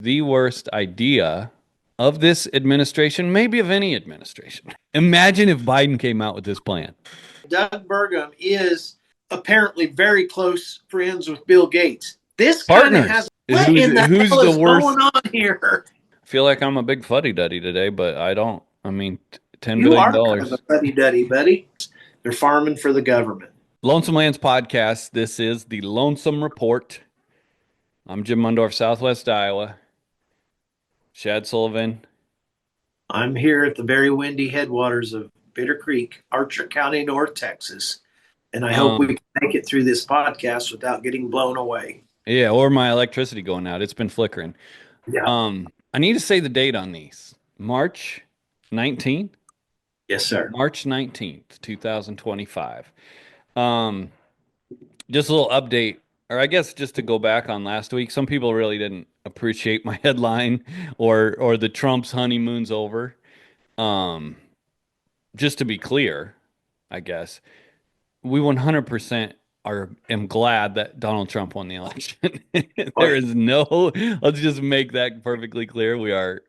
The worst idea of this administration, maybe of any administration. Imagine if Biden came out with this plan. Doug Burgum is apparently very close friends with Bill Gates. This kind of has Partners. what in the Who's hell the is worst? going on here? I feel like I'm a big fuddy-duddy today, but I don't. I mean, $10 You billion. are kind of a buddy duddy, buddy. They're farming for the government. Lonesome Lands podcast. This is the Lonesome Report. I'm Jim Mundorf, Southwest Iowa. Shad Sullivan. I'm here at the very windy headwaters of Bitter Creek, Archer County, North Texas, and I hope we can make it through this podcast without getting blown away. Yeah, or my electricity going out. It's been flickering. Yeah. I need to say the date on these. March 19th. Yes, sir. March 19th, 2025. Just a little update, or I guess just to go back on last week. Some people really didn't appreciate my headline or the Trump's honeymoon's over. Just to be clear, I guess we 100% am glad that Donald Trump won the election. There is no, let's just make that perfectly clear. We're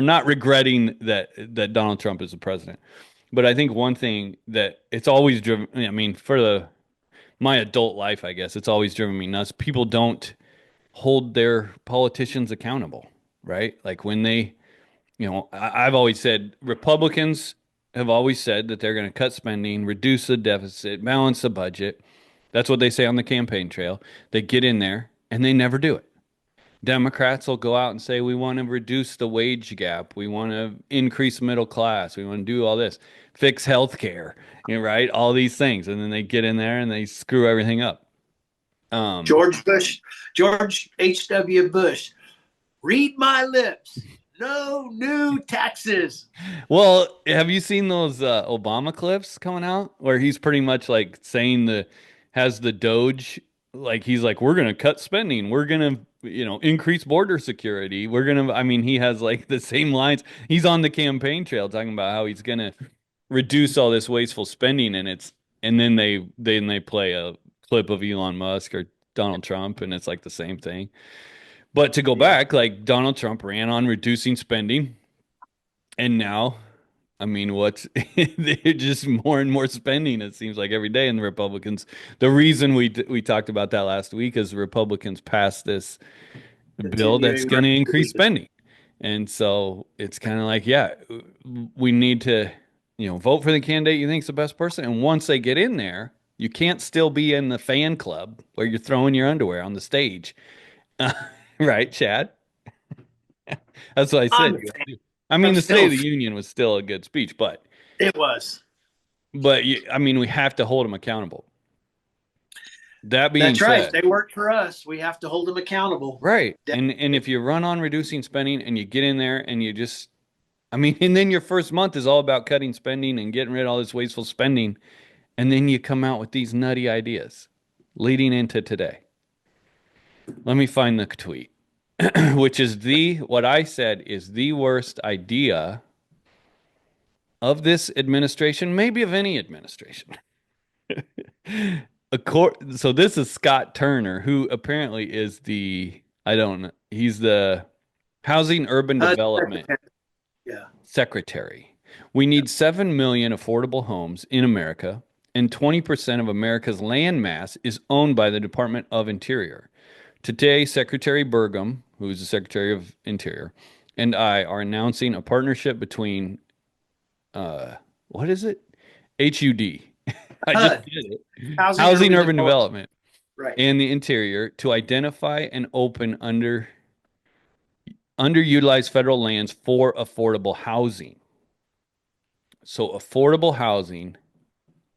not regretting that Donald Trump is the president. But I think one thing that it's always driven, I mean, my adult life, I guess, it's always driven me nuts. People don't hold their politicians accountable, right? Like when I've always said Republicans have always said that they're going to cut spending, reduce the deficit, balance the budget. That's what they say on the campaign trail. They get in there and they never do it. Democrats will go out and say, we want to reduce the wage gap. We want to increase middle class. We want to do all this, fix health care, right? All these things. And then they get in there and they screw everything up. George H.W. Bush, read my lips. No new taxes. Well, have you seen those Obama clips coming out where he's pretty much like saying has the Doge, like he's like, we're going to cut spending. We're going to, increase border security. He has like the same lines. He's on the campaign trail talking about how he's going to reduce all this wasteful spending. And then they play a clip of Elon Musk or Donald Trump, and it's like the same thing. But to go back, like Donald Trump ran on reducing spending, and now, I mean, they're just more and more spending, it seems like every day. And the Republicans, the reason we talked about that last week is the Republicans passed this bill that's going to increase spending. And so it's kind of like, yeah, we need to, vote for the candidate you think's the best person. And once they get in there, you can't still be in the fan club where you're throwing your underwear on the stage. Right, Chad? That's what I said. I mean, the State of the Union was still a good speech, but it was. But we have to hold them accountable. That being That's right. said, they work for us. We have to hold them accountable. Right. And if you run on reducing spending and you get in there and you just, and then your first month is all about cutting spending and getting rid of all this wasteful spending, and then you come out with these nutty ideas leading into today. Let me find the tweet. Which is what I said is the worst idea of this administration, maybe of any administration. So this is Scott Turner, who apparently is he's the Housing Urban Development Secretary. We need 7 million affordable homes in America, and 20% of America's land mass is owned by the Department of Interior. Today, Secretary Burgum, who is the Secretary of Interior, and I are announcing a partnership between, what is it? HUD. I just did it. Housing Urban Development. Right. And the Interior to identify and open underutilized federal lands for affordable housing. So affordable housing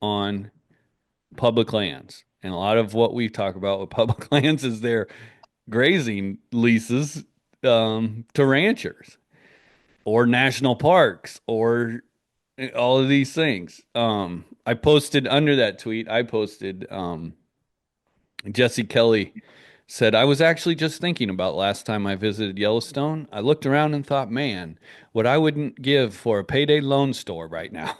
on public lands. And a lot of what we talk about with public lands is their grazing leases to ranchers or national parks or all of these things. I posted under that tweet, Jesse Kelly said, I was actually just thinking about last time I visited Yellowstone. I looked around and thought, man, what I wouldn't give for a payday loan store right now.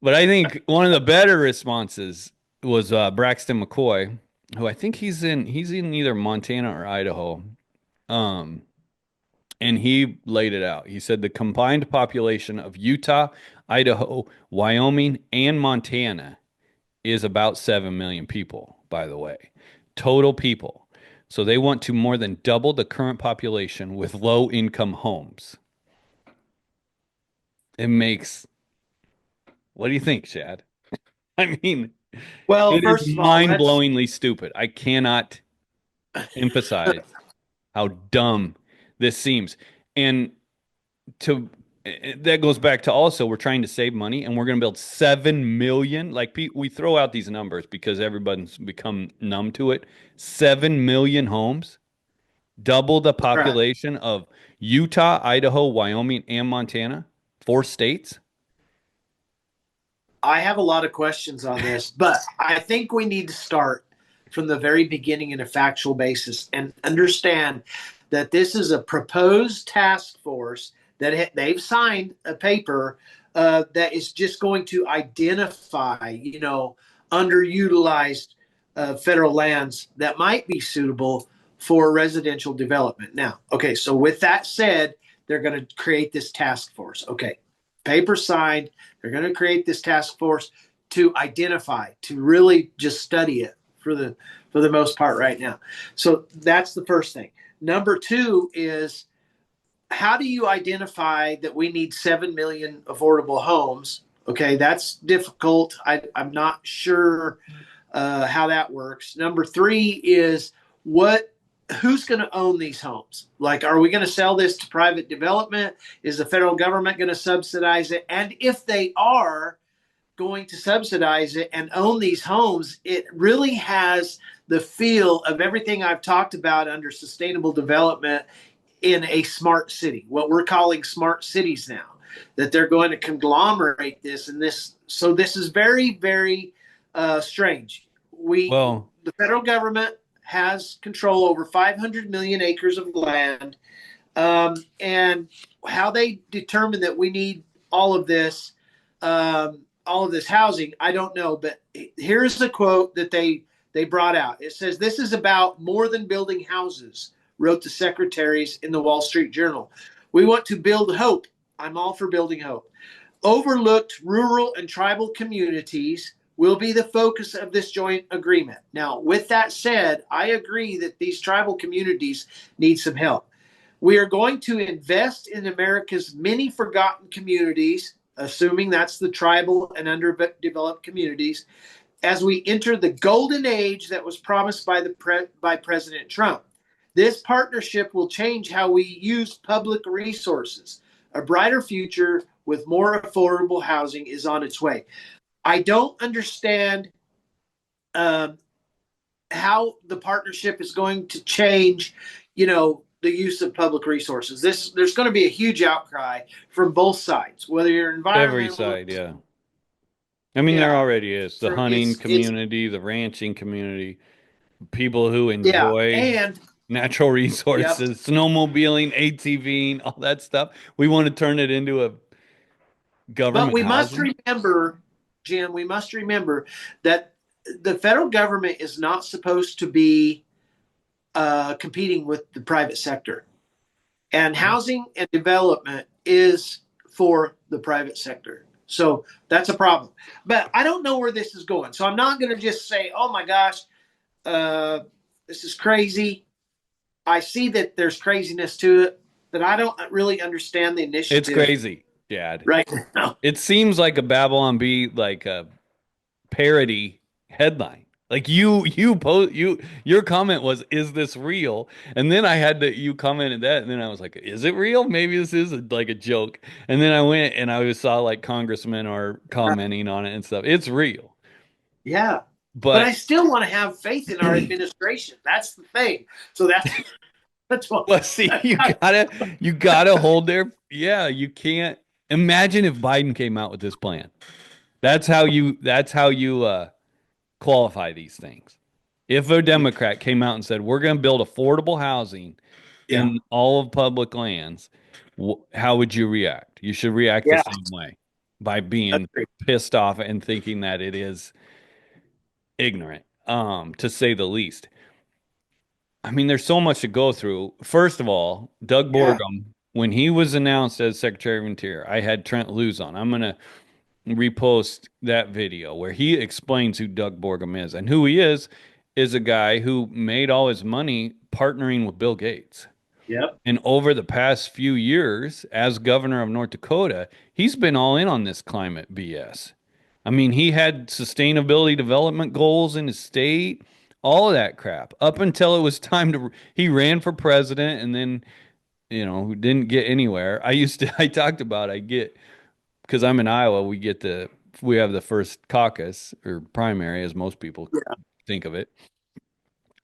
But I think one of the better responses was Braxton McCoy, who I think he's in either Montana or Idaho. Um, and he laid it out. He said the combined population of Utah, Idaho, Wyoming, and Montana is about 7 million people, by the way, total people. So they want to more than double the current population with low income homes. It makes, what do you think, Shad? I mean, Well, it is first of all, let's mind-blowingly stupid. I cannot emphasize how dumb this seems. And to that goes back to also we're trying to save money and we're going to build 7 million. Like we throw out these numbers because everybody's become numb to it. 7 million homes, double the right. population of Utah, Idaho, Wyoming, and Montana, 4 states. I have a lot of questions on this, but I think we need to start from the very beginning in a factual basis and understand that this is a proposed task force that they've signed a paper that is just going to identify, underutilized federal lands that might be suitable for residential development. Now, okay, so with that said, they're going to create this task force. Okay, paper signed. They're going to create this task force to identify, to really just study it for the most part right now. So that's the first thing. Number two is how do you identify that we need 7 million affordable homes? Okay, that's difficult. I'm not sure how that works. Number three is what who's going to own these homes? Like, are we going to sell this to private development? Is the federal government going to subsidize it? And if they are going to subsidize it and own these homes, it really has the feel of everything I've talked about under sustainable development in a smart city, what we're calling smart cities now, that they're going to conglomerate this and this. So this is very, very strange. Well, The federal government has control over 500 million acres of land, and how they determine that we need all of this, all of this housing, I don't know. But here's the quote that they brought out. It says, "This is about more than building houses," wrote the secretaries in the Wall Street Journal. "We want to build hope." I'm all for building hope. "Overlooked rural and tribal communities will be the focus of this joint agreement." Now, with that said, I agree that these tribal communities need some help. "We are going to invest in America's many forgotten communities," assuming that's the tribal and underdeveloped communities, "as we enter the golden age that was promised by President Trump. This partnership will change how we use public resources. A brighter future with more affordable housing is on its way." I don't understand um, how the partnership is going to change, the use of public resources. There's going to be a huge outcry from both sides, whether you're every environmental. side, yeah. I mean, there Yeah, already is the hunting it's community, the ranching community, people who yeah, enjoy and natural yep. resources, snowmobiling, ATVing, all that stuff. We want to turn it into a But government we must housing. remember, Jim, we must remember that the federal government is not supposed to be competing with the private sector. And housing and development is for the private sector. So that's a problem. But I don't know where this is going. So I'm not going to just say, oh my gosh, uh, this is crazy. I see that there's craziness to it, but I don't really understand the It's initiative crazy, Dad. right now. It seems like a Babylon Bee, like a parody headline. Like your comment was, "Is this real?" And then you commented that, and then I was like, "Is it real? Maybe this is like a joke." And then I went and I saw like congressmen are commenting on it and stuff. It's real, Yeah. But I but still want to have faith in our administration. That's the thing. So that's what well, see, you gotta hold their, yeah. You can't imagine if Biden came out with this plan. That's how you qualify these things. If a Democrat came out and said, "We're going to build affordable housing yeah. in all of public lands," how would you react? You should react the Yeah. same way by being Agree. pissed off and thinking that it is ignorant. to say the least. I mean, there's so much to go through. First of all, Doug Yeah. Borgum, when he was announced as Secretary of Interior, I had Trent Luz on. I'm gonna repost that video where he explains who Doug Borgum is. And who he is a guy who made all his money partnering with Bill Gates. Yep. And over the past few years, as governor of North Dakota, he's been all in on this climate BS. I mean, he had sustainability development goals in his state, all of that crap, up until it was time to, he ran for president and then, didn't get anywhere. I talked about, because I'm in Iowa, we have the first caucus or primary, as most people think of it.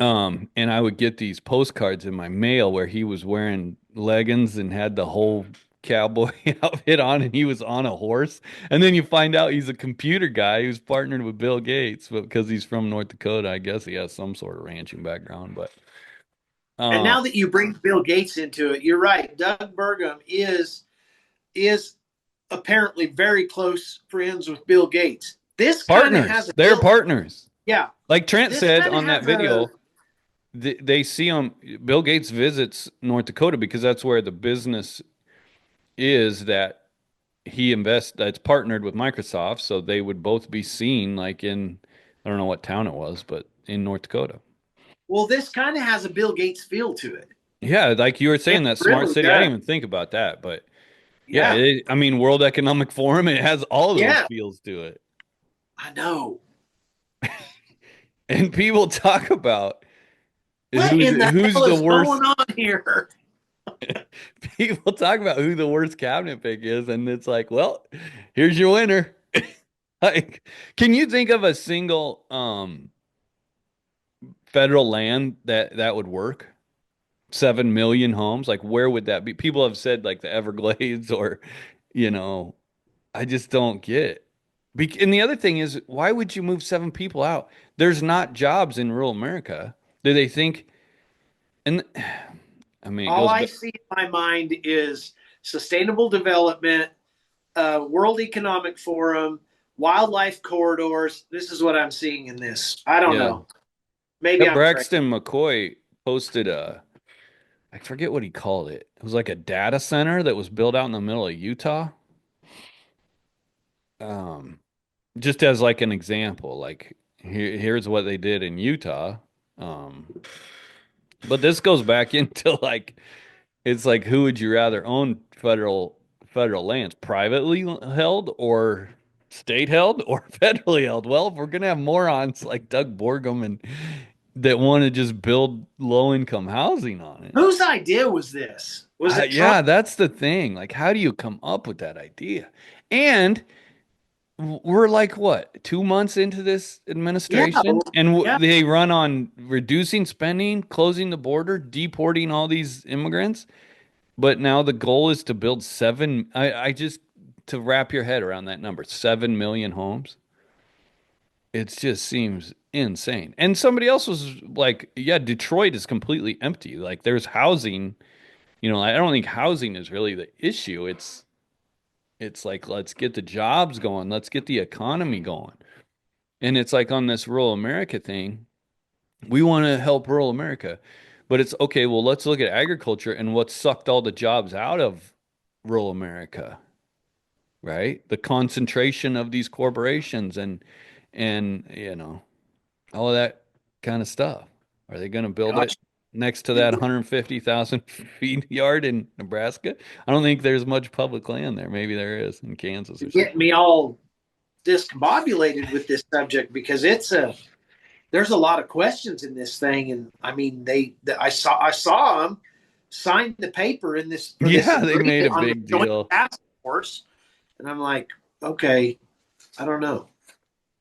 And I would get these postcards in my mail where he was wearing leggings and had the whole cowboy outfit on, and he was on a horse. And then you find out he's a computer guy who's partnered with Bill Gates, but because he's from North Dakota, I guess he has some sort of ranching background. But And um, now that you bring Bill Gates into it, you're right. Doug Burgum is apparently very close friends with Bill Gates. This kind of has partners, a they're Bill. partners. Yeah. Like Trent This said kind of on that has a. video, they see him. Bill Gates visits North Dakota because that's where the business is that he invests that's partnered with Microsoft, so they would both be seen like in I don't know what town it was, but in North Dakota. Well, this kind of has a Bill Gates feel to it. Yeah, like you were It saying, that smart really city. I does. didn't even think about that, but yeah, Yeah. I mean, World Economic Forum, it has all those Yeah. feels to it. I know. And people talk about What in the who's hell the is worst. going on here? People talk about who the worst cabinet pick is, and it's like, well, here's your winner. Like, can you think of a single federal land that would work? 7 million homes. Like, where would that be? People have said like the Everglades or, you know, I just don't get it. And the other thing is, why would you move 7 people out? There's not jobs in rural America. Do they think? And I mean, it All goes I back. see in my mind is sustainable development, World Economic Forum, wildlife corridors. This is what I'm seeing in this. I don't Yeah. know. Maybe That I'm crazy. Braxton McCoy posted I forget what he called it. It was like a data center that was built out in the middle of Utah. Um, just as like an example, like here's what they did in Utah. Um, but this goes back into like it's like who would you rather own federal lands, privately held or state held or federally held? Well, if we're gonna have morons like Doug Borgum and that want to just build low income housing on it. Whose idea was this? Was it Trump? Yeah, that's the thing. Like, how do you come up with that idea? And we're like what, 2 months into this Yeah. administration, and Yeah. they run on reducing spending, closing the border, deporting all these immigrants. But now the goal is to build seven. I just to wrap your head around that number, 7 million homes. It just seems insane. And somebody else was like, "Yeah, Detroit is completely empty. Like, there's housing. I don't think housing is really the issue. It's like let's get the jobs going, let's get the economy going." And it's like on this rural America thing, we want to help rural America. But it's okay, well, let's look at agriculture and what sucked all the jobs out of rural America, right? The concentration of these corporations and all of that kind of stuff. Are they going to build it Gosh, next to that you 150,000 feet yard in Nebraska? I don't think there's much public land there. Maybe there is in Kansas or get something. me all discombobulated with this subject because there's a lot of questions in this thing, and I mean I saw them sign the paper in this for this Yeah, they made a agreement on the big joint deal. task force, and I'm like, okay, I don't know.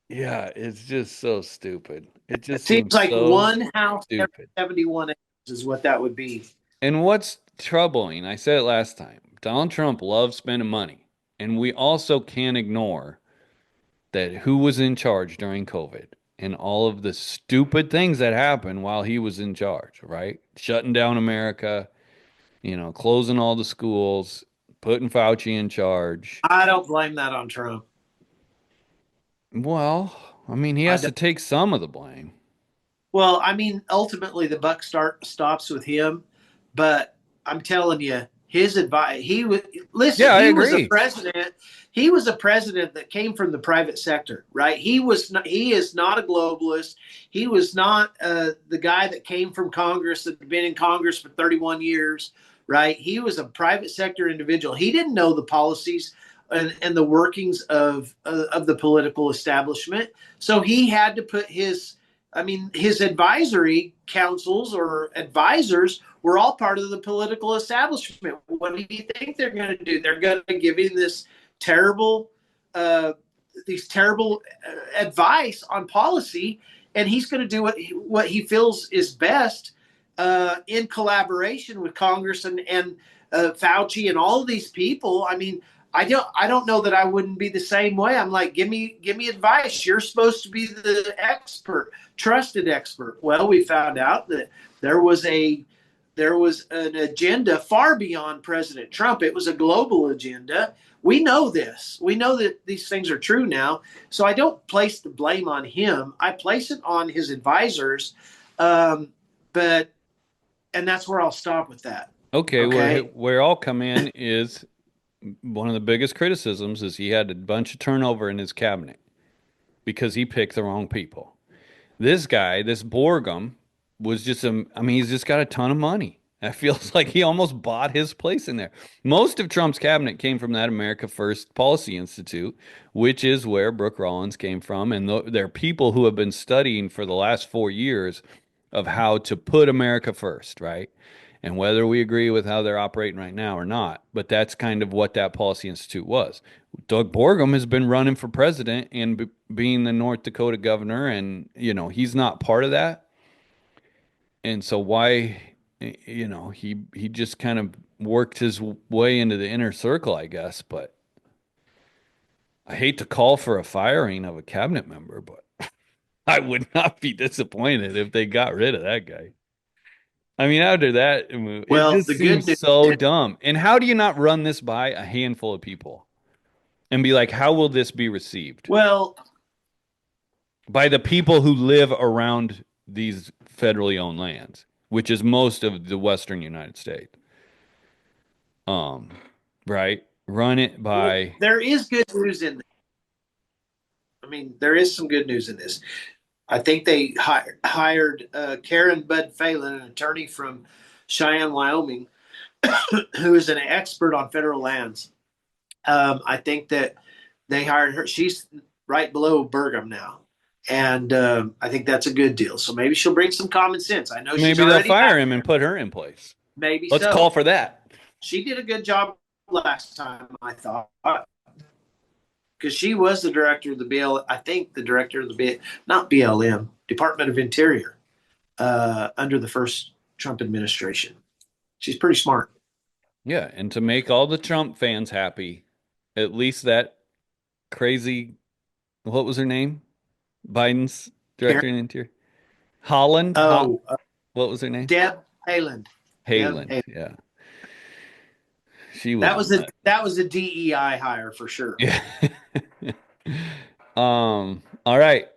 Yeah, it's just so stupid. It It just seems seems like so one house every stupid. 71 acres is what that would be. And what's troubling, I said it last time, Donald Trump loves spending money. And we also can't ignore that who was in charge during COVID and all of the stupid things that happened while he was in charge, right? Shutting down America, closing all the schools, putting Fauci in charge. I don't blame that on Trump. Well, I mean, he I has don't. to take some of the blame. Well, I mean, ultimately the buck stops with him, but I'm telling you, his advice. He was listen. Yeah, I He was a agree. president. He was a president that came from the private sector, right? He was. Not, he is not a globalist. He was not the guy that came from Congress that had been in Congress for 31 years, right? He was a private sector individual. He didn't know the policies and the workings of the political establishment, so he had to put his his advisory councils or advisors were all part of the political establishment. What do you think they're going to do? They're going to give him this terrible, uh, these terrible advice on policy, and he's going to do what he feels is best in collaboration with Congress and Fauci and all of these people. I mean, I don't know that I wouldn't be the same way. I'm like, give me advice. You're supposed to be the expert, trusted expert. Well, we found out that there was a there was an agenda far beyond President Trump. It was a global agenda. We know this. We know that these things are true now. So I don't place the blame on him. I place it on his advisors. But and that's where I'll stop with that. Okay, Okay. where I'll come in is one of the biggest criticisms is he had a bunch of turnover in his cabinet because he picked the wrong people. This guy, this Borgum, was just I mean, he's just got a ton of money. It feels like he almost bought his place in there. Most of Trump's cabinet came from that America First Policy Institute, which is where Brooke Rollins came from. And they're people who have been studying for the last 4 years of how to put America first, right? And whether we agree with how they're operating right now or not, but that's kind of what that Policy Institute was. Doug Borgum has been running for president and being the North Dakota governor, and he's not part of that. And so why, he just kind of worked his way into the inner circle, I guess. But I hate to call for a firing of a cabinet member, but I would not be disappointed if they got rid of that guy. I mean, after that move, it Well, just the good seems news so is, dumb. And how do you not run this by a handful of people and be like, how will this be received well, by the people who live around these federally owned lands, which is most of the Western United States? Um, right? Run it well, by, there is good news in this. I mean, there is some good news in this. I think they hired Karen Bud Phelan, an attorney from Cheyenne, Wyoming, who is an expert on federal lands. I think that they hired her. She's right below Burgum now. And I think that's a good deal. So maybe she'll bring some common sense. I know she's maybe they'll already fire back him and there. put her in place. Maybe Let's call so. for that. She did a good job last time, I thought, because she was the director of the BL. I think the director of the not BLM, Department of Interior, under the first Trump administration. She's pretty smart. Yeah, and to make all the Trump fans happy, at least that crazy, what was her name? Biden's Karen, director in Interior. Holland? oh, What was her name? Deb Haaland. Deb Haaland. Haaland. Yeah. She was nuts. That was a DEI hire for sure. Yeah. All right.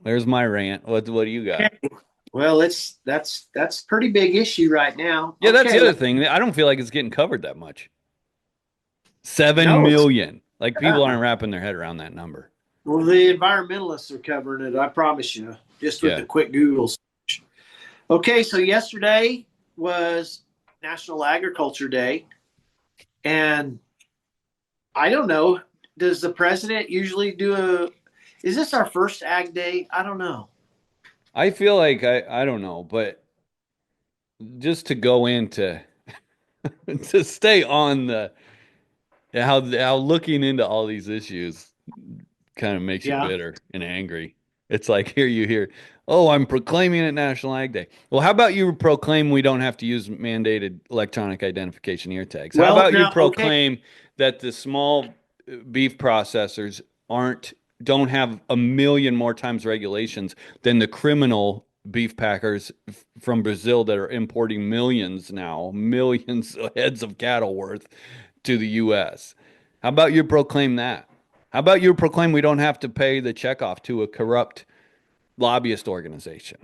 There's my rant. What do you got? Okay. Well, that's a pretty big issue right now. Yeah, that's the Okay, other thing. I don't feel like it's getting covered that much. 7 no, it's million. Like people uh, aren't wrapping their head around that number. well, the environmentalists are covering it. I promise you, just with Yeah. the quick Google search. Okay, so yesterday was National Agriculture Day, and I don't know. Does the president usually do a? Is this our first Ag Day? I don't know. I feel like I don't know, but just to go into to stay on the how looking into all these issues kind of makes you Yeah. bitter and angry. It's like here you hear, oh, I'm proclaiming it National Ag Day. Well, how about you proclaim we don't have to use mandated electronic identification ear tags? How Well, about you now, okay. proclaim that the small beef processors aren't don't have a million more times regulations than the criminal beef packers from Brazil that are importing millions now, millions of heads of cattle worth to the US? How about you proclaim that? How about you proclaim we don't have to pay the checkoff to a corrupt lobbyist organization?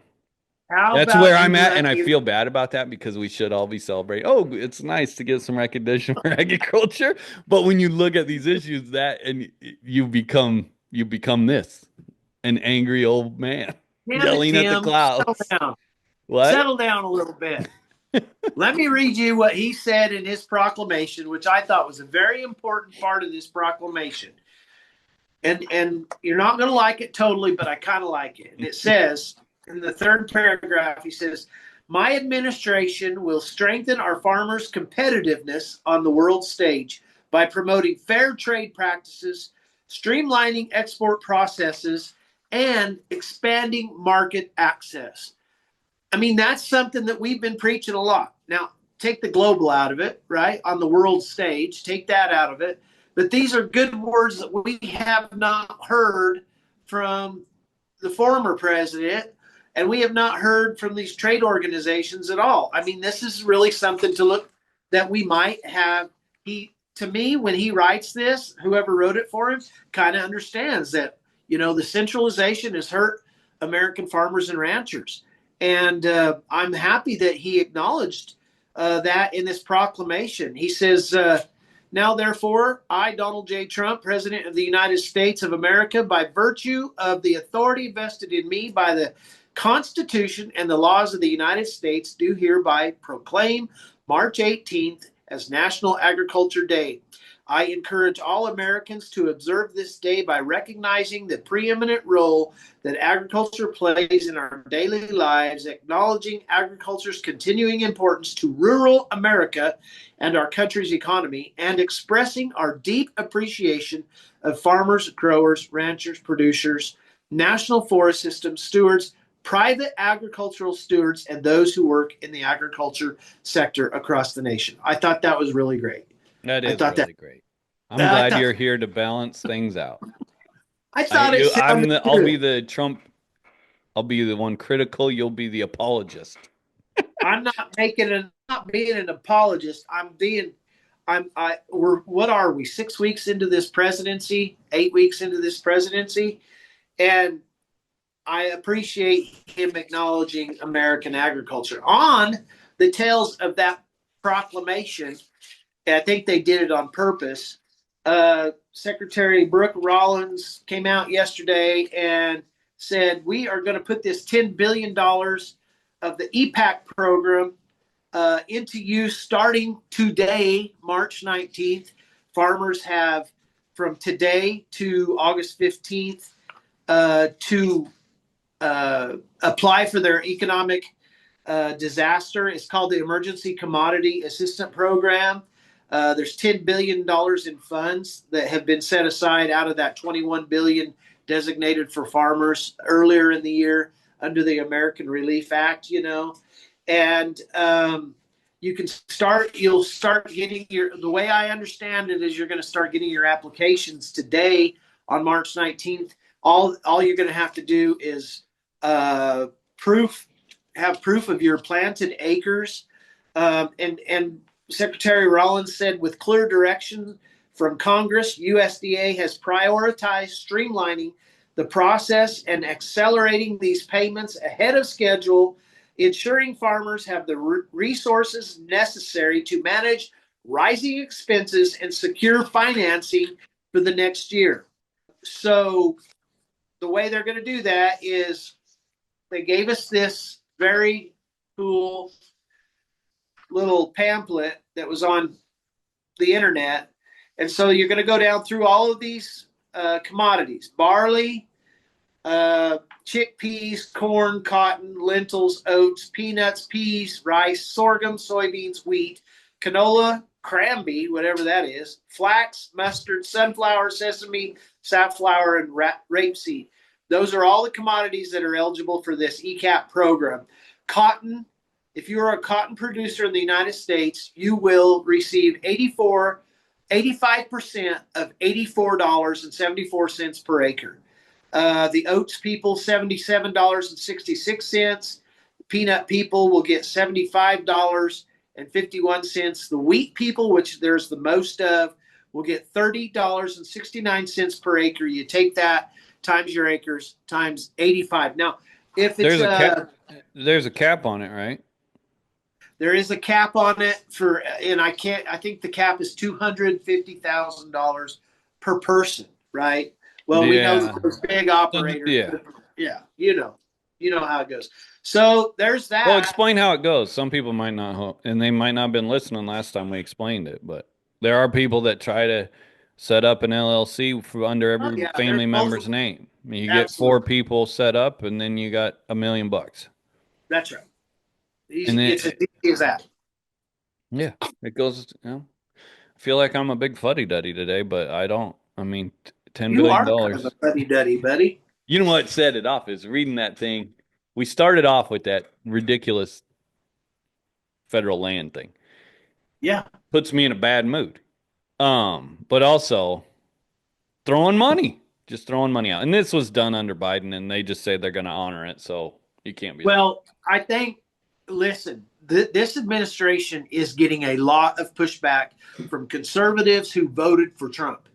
How That's where about I'm you at, let and I me? feel bad about that because we should all be celebrating. Oh, it's nice to get some recognition for agriculture, but when you look at these issues, that and you become this an angry old man Damn it, yelling at the Tim, settle clouds. down. What? Settle down a little bit. Let me read you what he said in his proclamation, which I thought was a very important part of this proclamation. And you're not going to like it totally, but I kind of like it. And it says in the third paragraph, he says, "My administration will strengthen our farmers' competitiveness on the world stage by promoting fair trade practices, streamlining export processes, and expanding market access." I mean, that's something that we've been preaching a lot. Now, take the global out of it, right? On the world stage, take that out of it. But these are good words that we have not heard from the former president, and we have not heard from these trade organizations at all. I mean, this is really something to look that we might have. He, to me, when he writes this, whoever wrote it for him kind of understands that, the centralization has hurt American farmers and ranchers. And I'm happy that he acknowledged that in this proclamation. He says, "Now, therefore, I, Donald J. Trump, President of the United States of America, by virtue of the authority vested in me by the Constitution and the laws of the United States, do hereby proclaim March 18th as National Agriculture Day. I encourage all Americans to observe this day by recognizing the preeminent role that agriculture plays in our daily lives, acknowledging agriculture's continuing importance to rural America and our country's economy, and expressing our deep appreciation of farmers, growers, ranchers, producers, national forest system stewards, private agricultural stewards, and those who work in the agriculture sector across the nation." I thought that was really great. That I is thought that really great. I'm I glad thought you're here to balance things out. I thought it sounded I'll be good. the Trump. I'll be the one critical. You'll be the apologist. I'm not being an apologist. We're what are we? 6 weeks into this presidency, 8 weeks into this presidency, and I appreciate him acknowledging American agriculture. On the tails of that proclamation, I think they did it on purpose. Secretary Brooke Rollins came out yesterday and said, "We are going to put this $10 billion of the EPAC program into use starting today, March 19th. Farmers have from today to August 15th to apply for their economic disaster. It's called the Emergency Commodity Assistance Program. There's $10 billion in funds that have been set aside out of that $21 billion designated for farmers earlier in the year under the American Relief Act, and you'll start getting the way I understand it is you're going to start getting your applications today on March 19th. All you're going to have to do is have proof of your planted acres, and Secretary Rollins said, with clear direction from Congress, USDA has prioritized streamlining the process and accelerating these payments ahead of schedule, ensuring farmers have the resources necessary to manage rising expenses and secure financing for the next year. So the way they're going to do that is they gave us this very cool little pamphlet that was on the internet. And so you're going to go down through all of these commodities: barley, chickpeas, corn, cotton, lentils, oats, peanuts, peas, rice, sorghum, soybeans, wheat, canola, cranberry, whatever that is, flax, mustard, sunflower, sesame, safflower, and rapeseed. Those are all the commodities that are eligible for this ECAP program. Cotton, if you are a cotton producer in the United States, you will receive 85% of $84.74 per acre. The oats people, $77.66. Peanut people will get $75.51. The wheat people, which there's the most of, will get $30.69 per acre. You take that times your acres times 85. Now, if it's There's a cap. a There's a cap on it, right? there is a cap on it for, and I can't. I think the cap is $250,000 per person, right? Well, we know that Yeah. those big operators, Yeah. yeah, you know how it goes. So there's Well, that. explain how it goes. Some people might not, and they might not have been listening last time we explained it, but there are people that try to set up an LLC for under Oh every yeah, there's family member's multiple. name. You get four Absolutely, people set up, and then you got $1 million. that's right. And Easy. then, It's as easy as that. yeah, it goes. I feel like I'm a big fuddy-duddy today, but I don't. I mean, $10 You billion are kind of a dollars. buddy duddy, buddy. You know what set it off is reading that thing. We started off with that ridiculous federal land thing. Yeah. Puts me in a bad mood. But also throwing money, just throwing money out. And this was done under Biden, and they just say they're going to honor it. So you can't be that. Well, I think, listen, this administration is getting a lot of pushback from conservatives who voted for Trump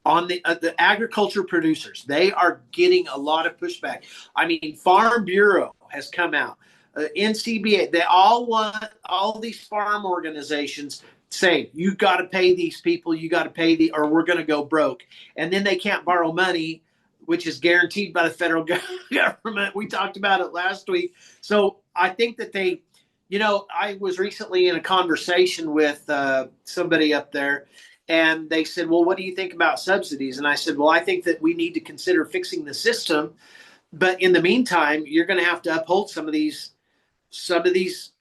on the agriculture producers. They are getting a lot of pushback. I mean, Farm Bureau has come out, NCBA. They all want all these farm organizations say you got to pay these people, you got to pay or we're going to go broke, and then they can't borrow money, which is guaranteed by the federal government. We talked about it last week. So I think that I was recently in a conversation with somebody up there, and they said, well, what do you think about subsidies? And I said, well, I think that we need to consider fixing the system. But in the meantime, you're going to have to uphold some of these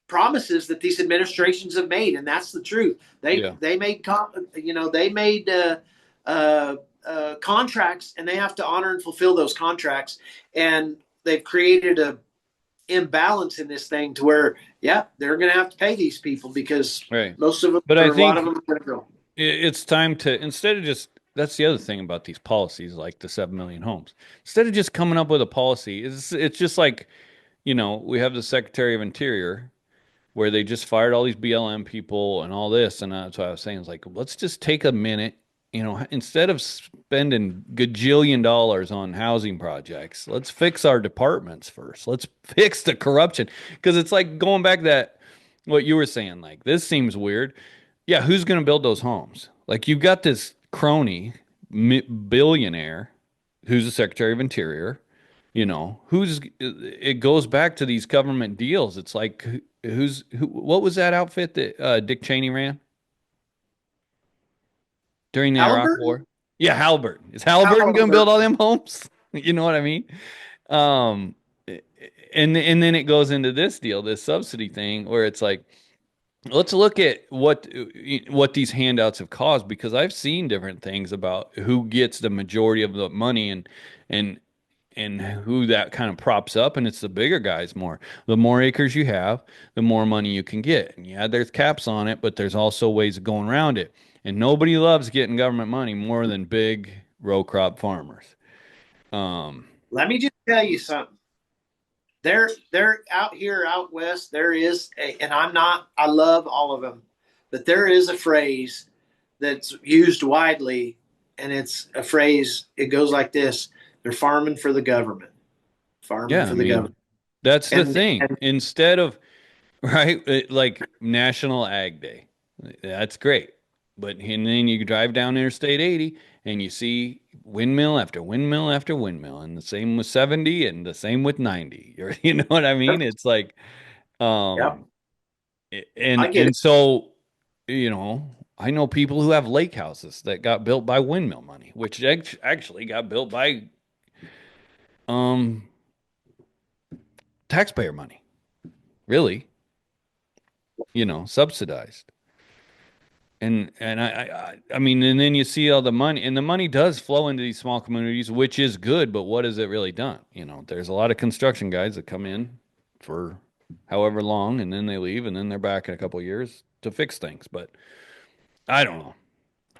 promises that these administrations have made, and that's the truth. They Yeah. they made contracts, and they have to honor and fulfill those contracts. And they've created a imbalance in this thing to where, yeah, they're going to have to pay these people because Right. most of them, But I or a lot of think them, are going to go. it's time to, instead of just, that's the other thing about these policies, like the 7 million homes. Instead of just coming up with a policy, it's just like, we have the Secretary of Interior where they just fired all these BLM people and all this. And that's what I was saying. It's like, let's just take a minute, instead of spending gajillion dollars on housing projects, let's fix our departments first. Let's fix the corruption. Because it's like going back to that, what you were saying, like, this seems weird. Yeah, who's going to build those homes? Like, you've got this crony billionaire who's the Secretary of Interior, it goes back to these government deals. It's like, what was that outfit that Dick Cheney ran during the Iraq Halliburton. War? Yeah, Halliburton. Is Halliburton going to build all Halliburton. them homes? You know what I mean? Um, and then it goes into this deal, this subsidy thing, where it's like, let's look at what these handouts have caused, because I've seen different things about who gets the majority of the money, and and who that kind of props up, and it's the bigger guys more. The more acres you have, the more money you can get. And yeah, there's caps on it, but there's also ways of going around it. And nobody loves getting government money more than big row crop farmers. Um, Let me just tell you something. They're out here out west. There is and I love all of them, but there is a phrase that's used widely, and it's a phrase. It goes like this: they're farming for the government, farming yeah, I for the mean, government. that's the thing. And Instead of, right, like National Ag Day, that's great. But and then you drive down Interstate 80 and you see windmill after windmill after windmill, and the same with 70 and the same with 90. You know what I mean? It's like, yep, um, I and get it. and so, I know people who have lake houses that got built by windmill money, which actually got built by um taxpayer money, really, subsidized. And I mean, and then you see all the money, and the money does flow into these small communities, which is good, but what has it really done? There's a lot of construction guys that come in for however long, and then they leave, and then they're back in a couple of years to fix things. But I don't know.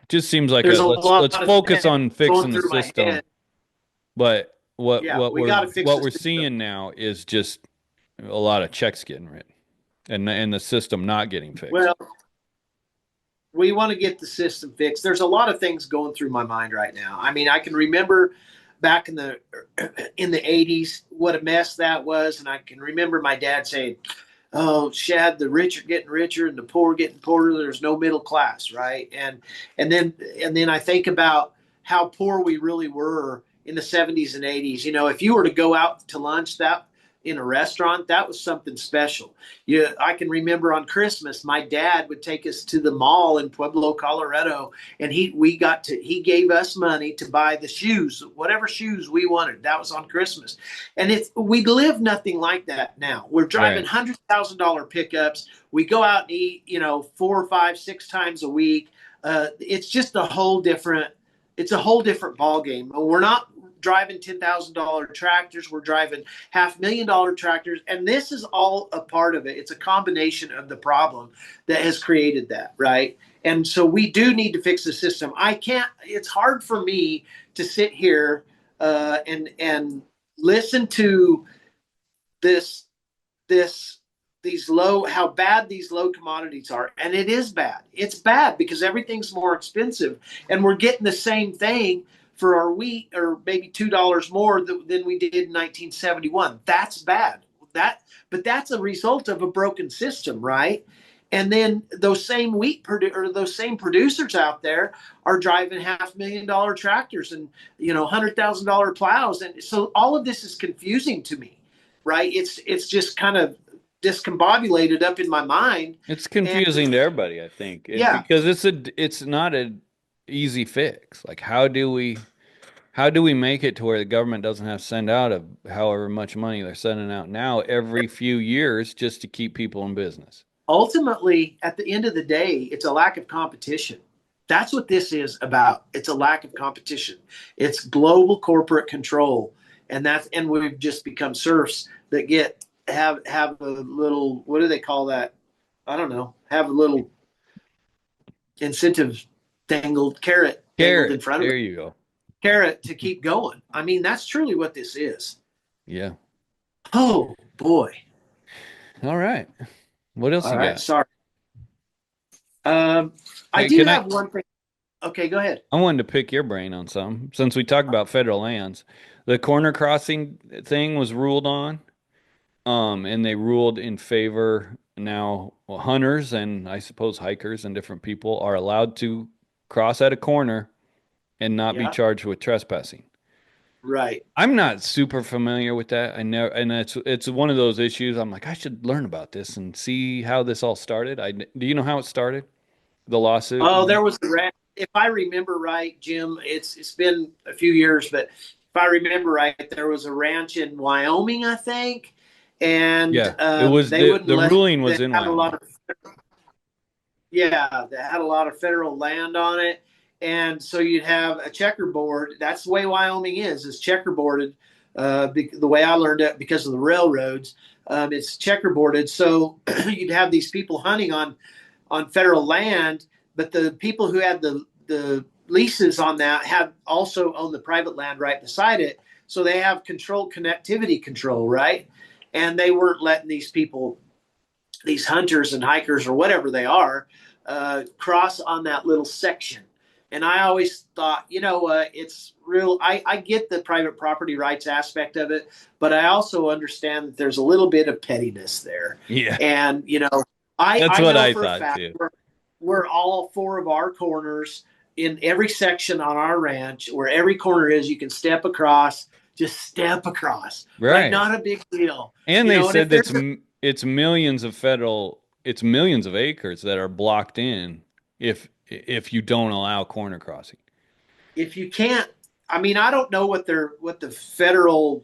It just seems like There's a lot let's of focus things on going fixing the through my system. head. But what Yeah, what we we're got to fix what the we're system. seeing now is just a lot of checks getting written, and the system not getting fixed. Well, we want to get the system fixed. There's a lot of things going through my mind right now. I mean, I can remember back in the 80s, what a mess that was. And I can remember my dad saying, "Oh, Shad, the rich are getting richer and the poor are getting poorer. There's no middle class, right?" And then and then I think about how poor we really were in the 70s and 80s. You know, if you were to go out to lunch that in a restaurant, that was something special. I can remember on Christmas, my dad would take us to the mall in Pueblo, Colorado, and he gave us money to buy the shoes, whatever shoes we wanted. That was on Christmas, and we live nothing like that now. We're driving Right. $100,000 pickups. We go out and eat, 4 or 5, 6 times a week. It's just a whole different. It's a whole different ball game. We're not driving $10,000 tractors. We're driving $500,000 tractors, and this is all a part of it. It's a combination of the problem that has created that, right? And so we do need to fix the system. I can't. It's hard for me to sit here and listen to this this these low how bad these low commodities are, and it is bad. It's bad because everything's more expensive, and we're getting the same thing for our wheat, or maybe $2 more than we did in 1971. That's bad. But that's a result of a broken system, right? And then those same producers out there are driving $500,000 tractors and $100,000 plows, and so all of this is confusing to me, right? It's just kind of discombobulated up in my mind, It's and confusing to everybody, I think, yeah, because it's not an easy fix. Like, how do we make it to where the government doesn't have to send out however much money they're sending out now every few years just to keep people in business? ultimately, at the end of the day, it's a lack of competition. That's what this is about. It's a lack of competition. It's global corporate control, and we've just become serfs that have a little, what do they call that? I don't know. Have a little incentive dangled in Carrot, front of there it, you go. carrot to keep going. I mean, that's truly what this is. Yeah. Oh boy. All right. What else All you right. got? Sorry. Um, I Hey, do can I? have one thing. Okay, go ahead. I wanted to pick your brain on something since we talked about federal lands. The corner crossing thing was ruled on, and they ruled in favor now. Well, hunters and I suppose hikers and different people are allowed to cross at a corner and not be Yeah. charged with trespassing. Right. I'm not super familiar with that. I know, and it's one of those issues. I'm like, I should learn about this and see how this all started. Do you know how it started? The lawsuit? Oh, there was a ranch. If I remember right, Jim, it's been a few years, but if I remember right, there was a ranch in Wyoming, I think, and Yeah, it was they the wouldn't the let. ruling They was in had a lot Wyoming. of Yeah, that had a lot of federal land on it, and so you'd have a checkerboard. That's the way Wyoming is checkerboarded. The way I learned it because of the railroads, it's checkerboarded. So you'd have these people hunting on federal land, but the people who had the leases on that had also owned the private land right beside it. So they have connectivity control, right? And they weren't letting these people, these hunters and hikers or whatever they are, cross on that little section. And I always thought, it's real. I get the private property rights aspect of it, but I also understand that there's a little bit of pettiness there. Yeah, And, I, that's I what know I for a thought fact too. where all four of our corners in every section on our ranch, where every corner is, you can step across, just step across, right? Right. Not a big deal. And they And if said there's it's millions of acres that are blocked in if you don't allow corner crossing. if you can't, I mean, I don't know what the federal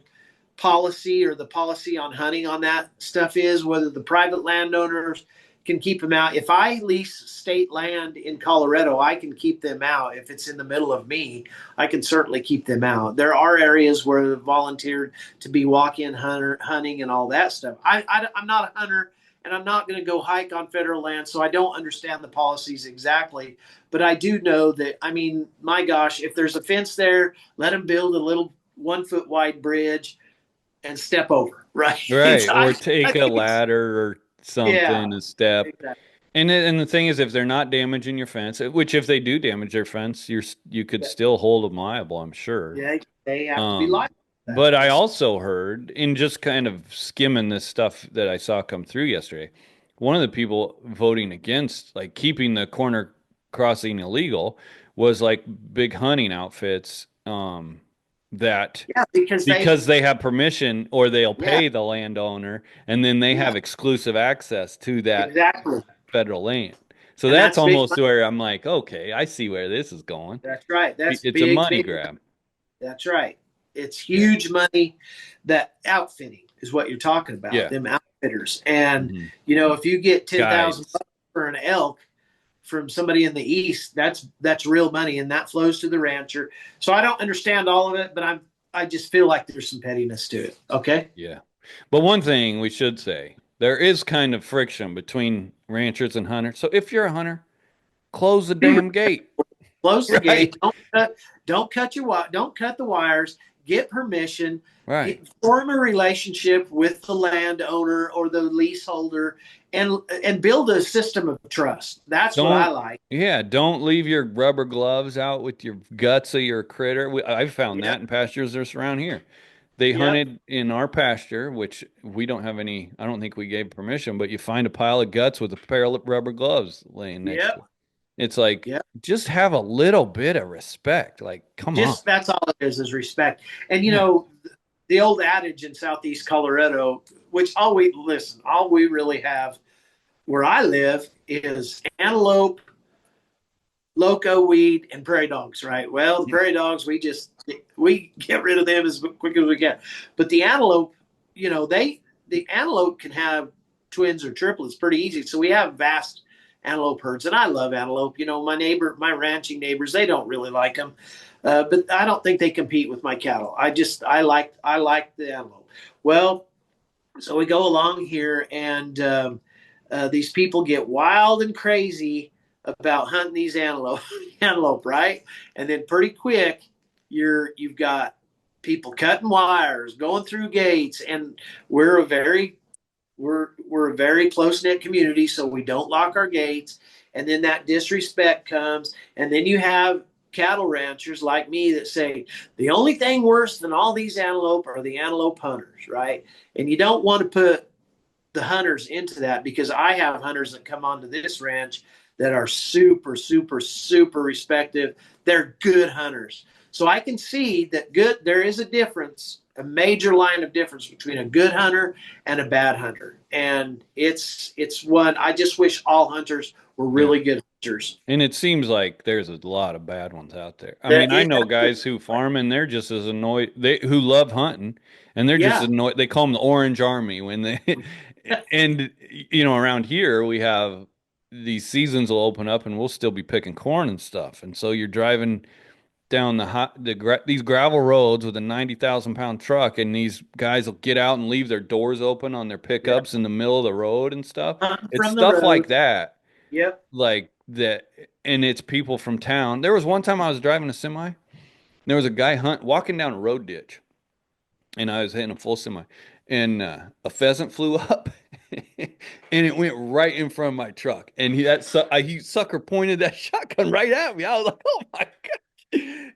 policy or the policy on hunting on that stuff is, whether the private landowners can keep them out. If I lease state land in Colorado, I can keep them out. If it's in the middle of me, I can certainly keep them out. There are areas where they've volunteered to be walk-in hunting and all that stuff. I'm not a hunter, and I'm not going to go hike on federal land, so I don't understand the policies exactly. But I do know that, I mean, my gosh, if there's a fence there, let them build a little 1 foot wide bridge and step over, right? Right. Or I take a think it's, ladder or yeah, something, a step. exactly. And the thing is, if they're not damaging your fence, which if they do damage their fence, you could still hold them liable, I'm sure. Yeah, they have to be Um, liable for that. but I also heard in just kind of skimming this stuff that I saw come through yesterday, one of the people voting against like keeping the corner crossing illegal was like big hunting outfits, that Yeah, because they, because they have permission or they'll yeah, pay the landowner and then they yeah, have exclusive access to that exactly. federal land. So And that's that's big almost money. where I'm like, okay, I see where this is going. That's right. That's It's a big, money big. grab. That's right. It's Yeah. huge money. That outfitting is what you're talking about, Yeah. them outfitters. And, Hmm. if you get 10,000 Guides. bucks for an elk from somebody in the East, that's real money and that flows to the rancher. So I don't understand all of it, but I just feel like there's some pettiness to it. Okay. Yeah. But one thing we should say, there is kind of friction between ranchers and hunters. So if you're a hunter, close the Be damn gate. Close the Right. gate. Don't cut the wires. Get permission. Right. Form a relationship with the landowner or the leaseholder, and build a system of trust. That's what I Don't, like. yeah, don't leave your rubber gloves out with your guts of your critter. I've found that Yep. in pastures that's around here. They Yep. hunted in our pasture, which we don't have any, I don't think we gave permission, but you find a pile of guts with a pair of rubber gloves laying next to Yep. it. It's like, Yep. just have a little bit of respect. Like, come on. Just that's all it is respect. And Yeah. the old adage in Southeast Colorado, which all we really have where I live is antelope, loco weed, and prairie dogs, right? Well, the prairie dogs, we get rid of them as quick as we can. But the antelope, the antelope can have twins or triplets pretty easy. So we have vast antelope herds, and I love antelope. My ranching neighbors, they don't really like them, but I don't think they compete with my cattle. I like the antelope. Well, so we go along here, and these people get wild and crazy about hunting these antelope, right? And then pretty quick, you've got people cutting wires, going through gates, and we're a very we're a very close knit community, so we don't lock our gates. And then that disrespect comes, and then you have cattle ranchers like me that say the only thing worse than all these antelope are the antelope hunters, right? And you don't want to put the hunters into that, because I have hunters that come onto this ranch that are super, super, super respected. They're good hunters. So I can see that there is a difference, a major line of difference between a good hunter and a bad hunter. And it's one I just wish all hunters were Yeah. really good hunters. And it seems like there's a lot of bad ones out there. I There mean, I is, know guys who farm and they're just as annoyed, who love hunting and they're just yeah. annoyed. They call them the Orange Army when they, and around here we have these seasons will open up and we'll still be picking corn and stuff. And so you're driving down these gravel roads with a 90,000 pound truck and these guys will get out and leave their doors open on their Yeah. pickups in the middle of the road and stuff. It's From the stuff road. like that, Yep. like that, and it's people from town. There was one time I was driving a semi. There was a guy walking down a road ditch, and I was hitting a full semi, and a pheasant flew up, and it went right in front of my truck, and he sucker pointed that shotgun right at me. I was like, oh my god!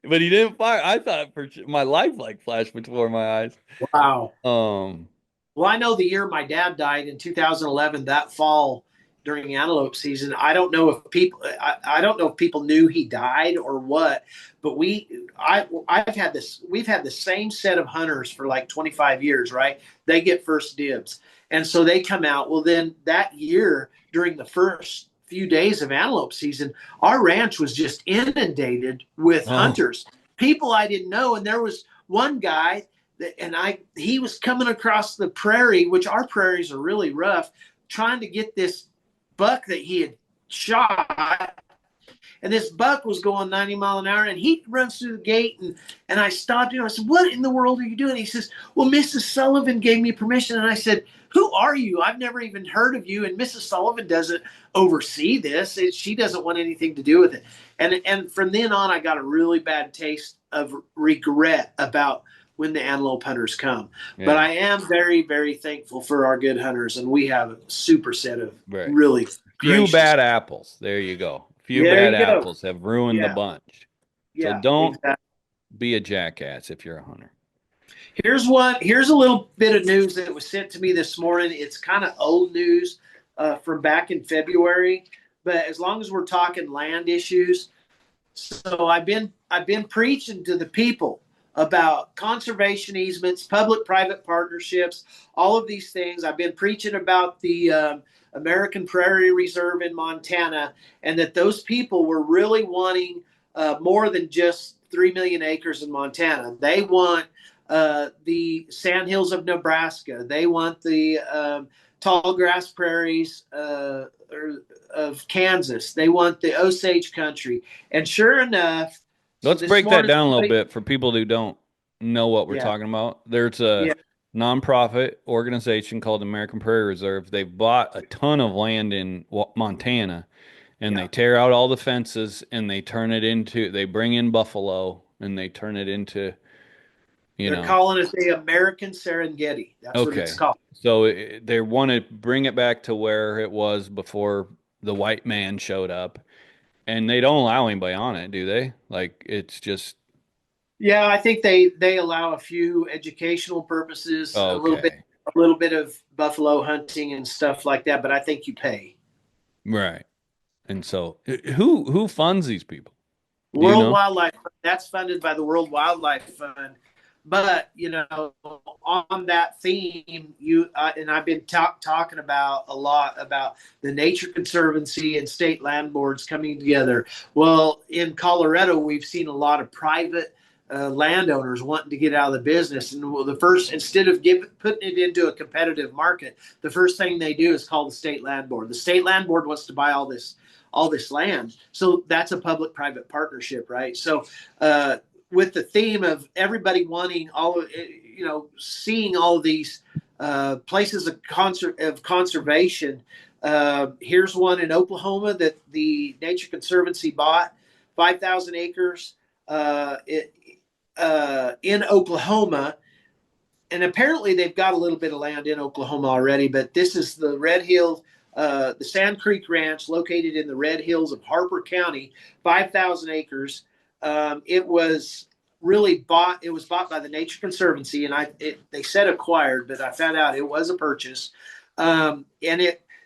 But he didn't fire. I thought my life like flashed before my eyes. Wow. Um, Well, I know the year my dad died in 2011, that fall during antelope season. I don't know if people knew he died or what, but we've had the same set of hunters for like 25 years, right? They get first dibs. And so they come out. Well, then that year during the first few days of antelope season, our ranch was just inundated with oh, hunters, people I didn't know. And there was one guy he was coming across the prairie, which our prairies are really rough, trying to get this buck that he had shot. And this buck was going 90 mph, and he runs through the gate, and I stopped him. I said, "What in the world are you doing?" He says, "Well, Mrs. Sullivan gave me permission." And I said, "Who are you? I've never even heard of you. And Mrs. Sullivan doesn't oversee this. She doesn't want anything to do with it." And from then on, I got a really bad taste of regret about when the antelope hunters come. But yeah, I am very, very thankful for our good hunters, and we have a super set of right. really. Few gracious. bad apples. There you go. Few There bad you go. apples have ruined the Yeah, bunch. So yeah, don't exactly. be a jackass if you're a hunter. Here's one. Here's a little bit of news that was sent to me this morning. It's kind of old news from back in February, but as long as we're talking land issues, so I've been preaching to the people about conservation easements, public-private partnerships, all of these things. I've been preaching about the American Prairie Reserve in Montana, and that those people were really wanting more than just 3 million acres in Montana. They want the sandhills of Nebraska. They want the tall grass prairies of Kansas. They want the Osage country. And sure enough, Let's this break that morning, down a little bit for people who don't know what we're yeah, talking about. There's a yeah, nonprofit organization called American Prairie Reserve. They've bought a ton of land in Montana and they yeah. tear out all the fences and they bring in buffalo and they turn it into, you They're know, calling it the American Serengeti. That's what it's okay. called. So they want to bring it back to where it was before the white man showed up. And they don't allow anybody on it, do they? Like it's just Yeah, I think they allow a few educational purposes, okay. a little bit of buffalo hunting and stuff like that. But I think you pay. Right. And so who funds these people? Do you World know? Wildlife Fund, that's funded by the World Wildlife Fund. But on that theme, you and I've been talking about a lot about the Nature Conservancy and state land boards coming together. Well, in Colorado, we've seen a lot of private landowners wanting to get out of the business, and well, the first instead of putting it into a competitive market, the first thing they do is call the state land board. The state land board wants to buy all this land. So that's a public-private partnership, right? So with the theme of everybody wanting all of, seeing all of these places of conservation. Here's one in Oklahoma that the Nature Conservancy bought, 5,000 acres in Oklahoma, and apparently they've got a little bit of land in Oklahoma already, but this is the Red Hill, the Sand Creek Ranch, located in the Red Hills of Harper County, 5,000 acres. It was really bought. It was bought by the Nature Conservancy, and they said acquired, but I found out it was a purchase. And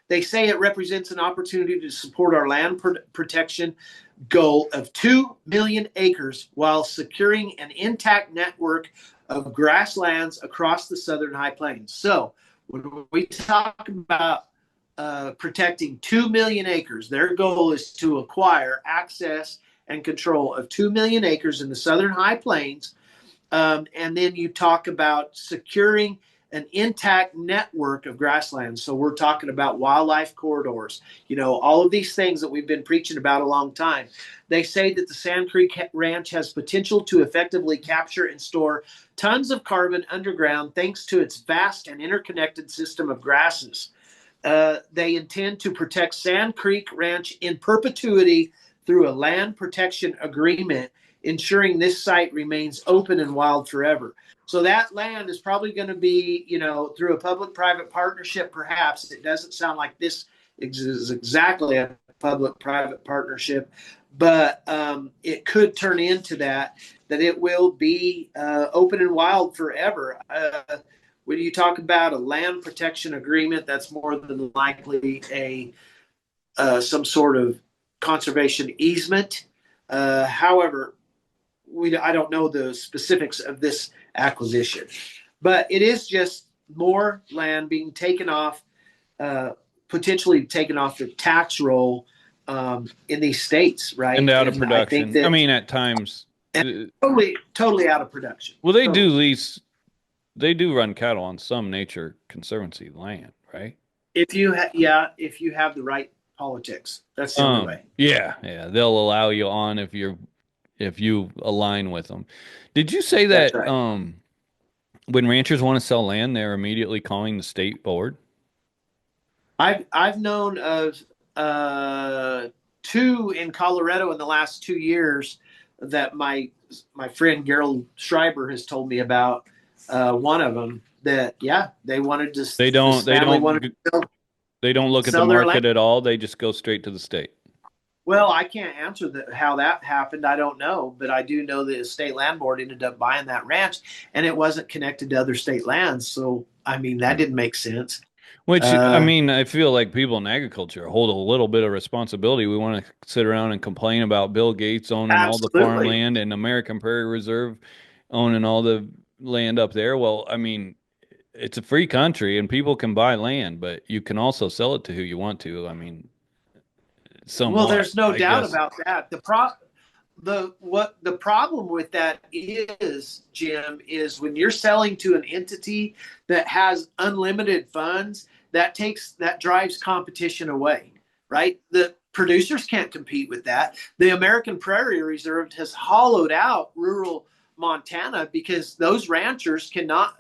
they say it represents an opportunity to support our land protection goal of 2 million acres while securing an intact network of grasslands across the southern high plains. So when we talk about protecting 2 million acres, their goal is to acquire access and control of 2 million acres in the southern high plains. And then you talk about securing an intact network of grasslands. So we're talking about wildlife corridors, all of these things that we've been preaching about a long time. They say that the Sand Creek Ranch has potential to effectively capture and store tons of carbon underground thanks to its vast and interconnected system of grasses. They intend to protect Sand Creek Ranch in perpetuity through a land protection agreement, ensuring this site remains open and wild forever. So that land is probably going to be, through a public-private partnership, perhaps. It doesn't sound like this is exactly a public-private partnership, but it could turn into that it will be open and wild forever. When you talk about a land protection agreement, that's more than likely a some sort of conservation easement. However, I don't know the specifics of this acquisition, but it is just more land being taken off, potentially taken off the tax roll in these states, And right? out of And I think production. I that mean, at times, totally out of production. well, they do Totally. lease, they do run cattle on some nature conservancy land, right? If you have the right politics, that's the only way. Yeah, yeah, they'll allow you on if you align with them. Did you say That's that right. when ranchers want to sell land, they're immediately calling the state board? I've known of two in Colorado in the last 2 years that my friend Gerald Schreiber has told me about. One of them that they wanted to They this don't they family wanted don't to build. They don't look at the sell their land. market at all. They just go straight to the state. Well, I can't answer how that happened. I don't know, but I do know the state land board ended up buying that ranch, and it wasn't connected to other state lands. So, I mean, that Yeah. didn't make sense. Which, I Uh, mean, I feel like people in agriculture hold a little bit of responsibility. We want to sit around and complain about Bill Gates owning all the Absolutely. farmland and American Prairie Reserve owning all the land up there. Well, I mean, it's a free country and people can buy land, but you can also sell it to who you want to. I mean, Well, somewhat, there's no I doubt guess. about that. The problem with that is, Jim, is when you're selling to an entity that has unlimited funds, that drives competition away, right? The producers can't compete with that. The American Prairie Reserve has hollowed out rural Montana because those ranchers cannot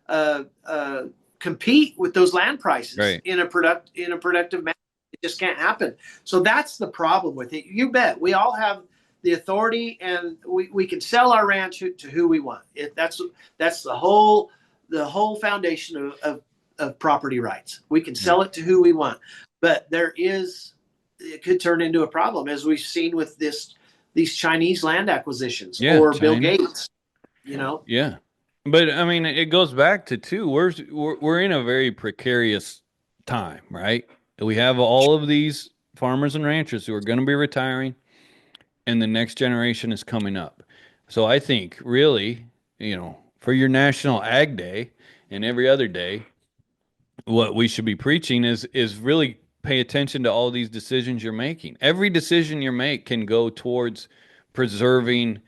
uh, uh, compete with those land prices Right. in a productive manner. It just can't happen. So that's the problem with it. You bet. We all have the authority, and we can sell our ranch to who we want. That's the whole foundation of property rights. We can Yeah. sell it to who we want, but it could turn into a problem, as we've seen with these Chinese land acquisitions Yeah. or Bill China. Gates. You know, Yeah. But I mean, it goes back to too, we're in a very precarious time, right? We have all of these farmers and ranchers who are going to be retiring and the next generation is coming up. So I think really, for your National Ag Day and every other day, what we should be preaching is really pay attention to all these decisions you're making. Every decision you make can go towards preserving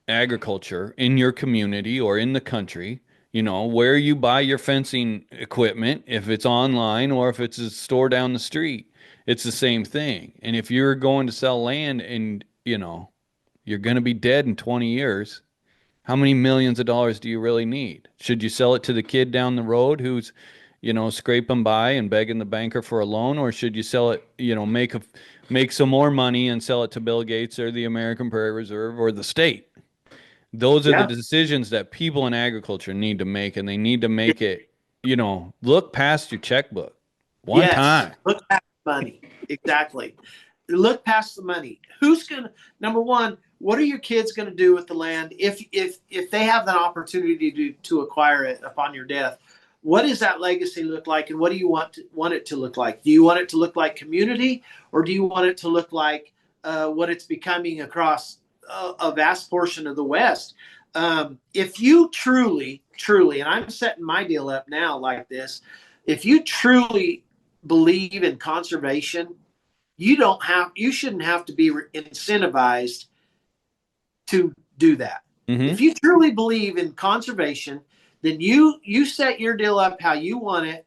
agriculture in your community or in the country. Where you buy your fencing equipment, if it's online or if it's a store down the street, it's the same thing. And if you're going to sell land and, you're going to be dead in 20 years, how many millions of dollars do you really need? Should you sell it to the kid down the road who's, scraping by and begging the banker for a loan, or should you sell it, make some more money and sell it to Bill Gates or the American Prairie Reserve or the state? Those are the yeah, decisions that people in agriculture need to make, and they need to make it, look past your checkbook one yes, time. look past the money. Exactly. Look past the money. Who's gonna Number one, what are your kids gonna do with the land if they have the opportunity to acquire it upon your death? What does that legacy look like, and what do you want it to look like? Do you want it to look like community, or do you want it to look like what it's becoming across a vast portion of the West? If you truly, and I'm setting my deal up now like this, if you truly believe in conservation, you shouldn't have to be incentivized to do that. If Hmm. you truly believe in conservation, then you set your deal up how you want it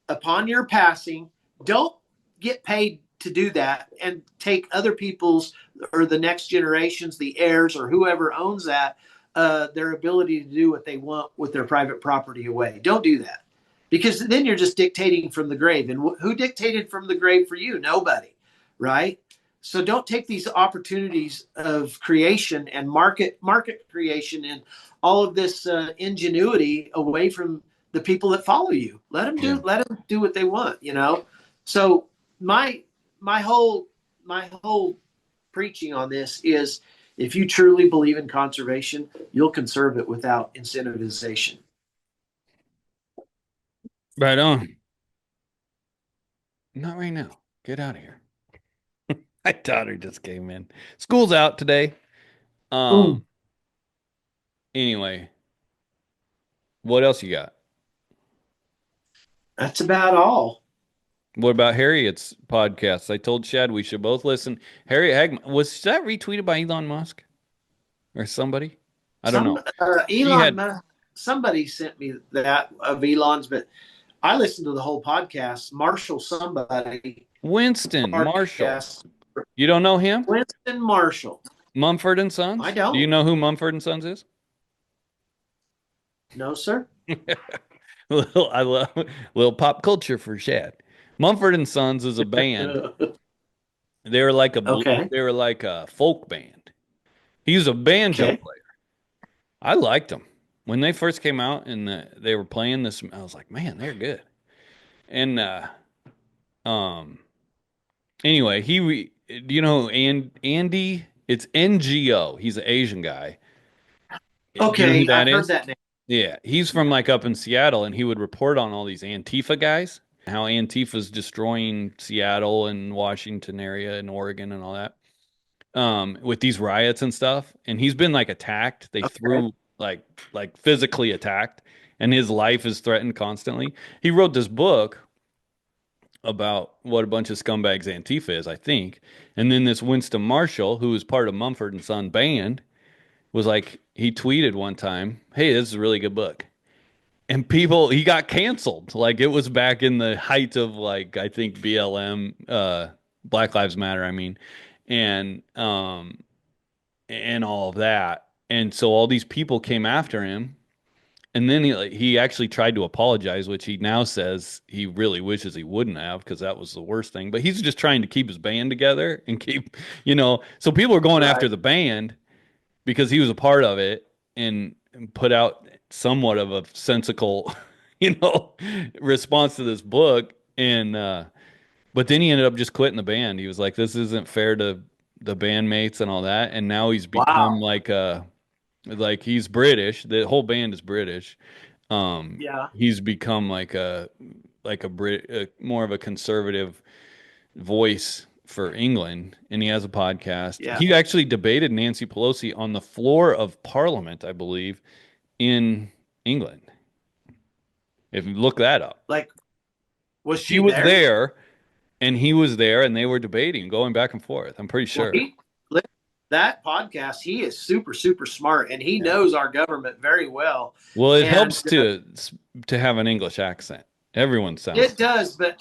upon your passing. Don't get paid to do that and take other people's, or the next generations, the heirs, or whoever owns that, their ability to do what they want with their private property away. Don't do that, because then you're just dictating from the grave. And who dictated from the grave for you? Nobody, right? So don't take these opportunities of creation and market creation and all of this ingenuity away from the people that follow you. Yeah. Let them do what they want. So my my whole my whole preaching on this is, if you truly believe in conservation, you'll conserve it without incentivization. Right on. Not right now. Get out of here. My daughter just came in. School's out today. Ooh, Um, anyway, what else you got? that's about all. What about Harriet's podcast? I told Shad we should both listen. Harriet Hageman, was that retweeted by Elon Musk or somebody? I don't Some know. She Elon, had somebody sent me that of Elon's, but I listened to the whole podcast. Marshall, somebody Winston Marshall. podcast. You don't know him? Winston Marshall. Mumford and I Sons? Do you don't. know who Mumford and Sons is? No, sir. I love little pop culture for Shad. Mumford and Sons is a band. They were like a Okay. they were like a folk band. He was a banjo Okay. player. I liked them when they first came out and they were playing this. I was like, man, they're good. And Um, anyway, do you know Andy? It's NGO. He's an Asian guy. Do you know who Okay, that I've heard is? that name. Yeah, he's from like up in Seattle, and he would report on all these Antifa guys, how Antifa's destroying Seattle and Washington area and Oregon and all that, with these riots and stuff. And he's been like attacked. They Okay. threw like physically attacked, and his life is threatened constantly. He wrote this book about what a bunch of scumbags Antifa is, I think. And then this Winston Marshall, who was part of Mumford and Son band, was like, he tweeted one time, "Hey, this is a really good book." And he got canceled. Like it was back in the height of like I think BLM, Black Lives Matter, I mean, and and all of that. And so all these people came after him. And then he actually tried to apologize, which he now says he really wishes he wouldn't have because that was the worst thing. But he's just trying to keep his band together and keep, so people are going after Right. the band because he was a part of it and put out somewhat of a sensical, you know, response to this book. And but then he ended up just quitting the band. He was like, "This isn't fair to the bandmates and all that." And now he's become Wow. like he's British. The whole band is British. Yeah. He's become like a more of a conservative voice for England, and he has a podcast. Yeah. He actually debated Nancy Pelosi on the floor of Parliament, I believe, in England. If you look that up, Like, was she she was there? there, and he was there, and they were debating, going back and forth. I'm pretty Well, sure. that podcast, he is super, super smart and he Yeah. knows our government very well. Well, it And helps to have an English accent. Everyone sounds. it does, but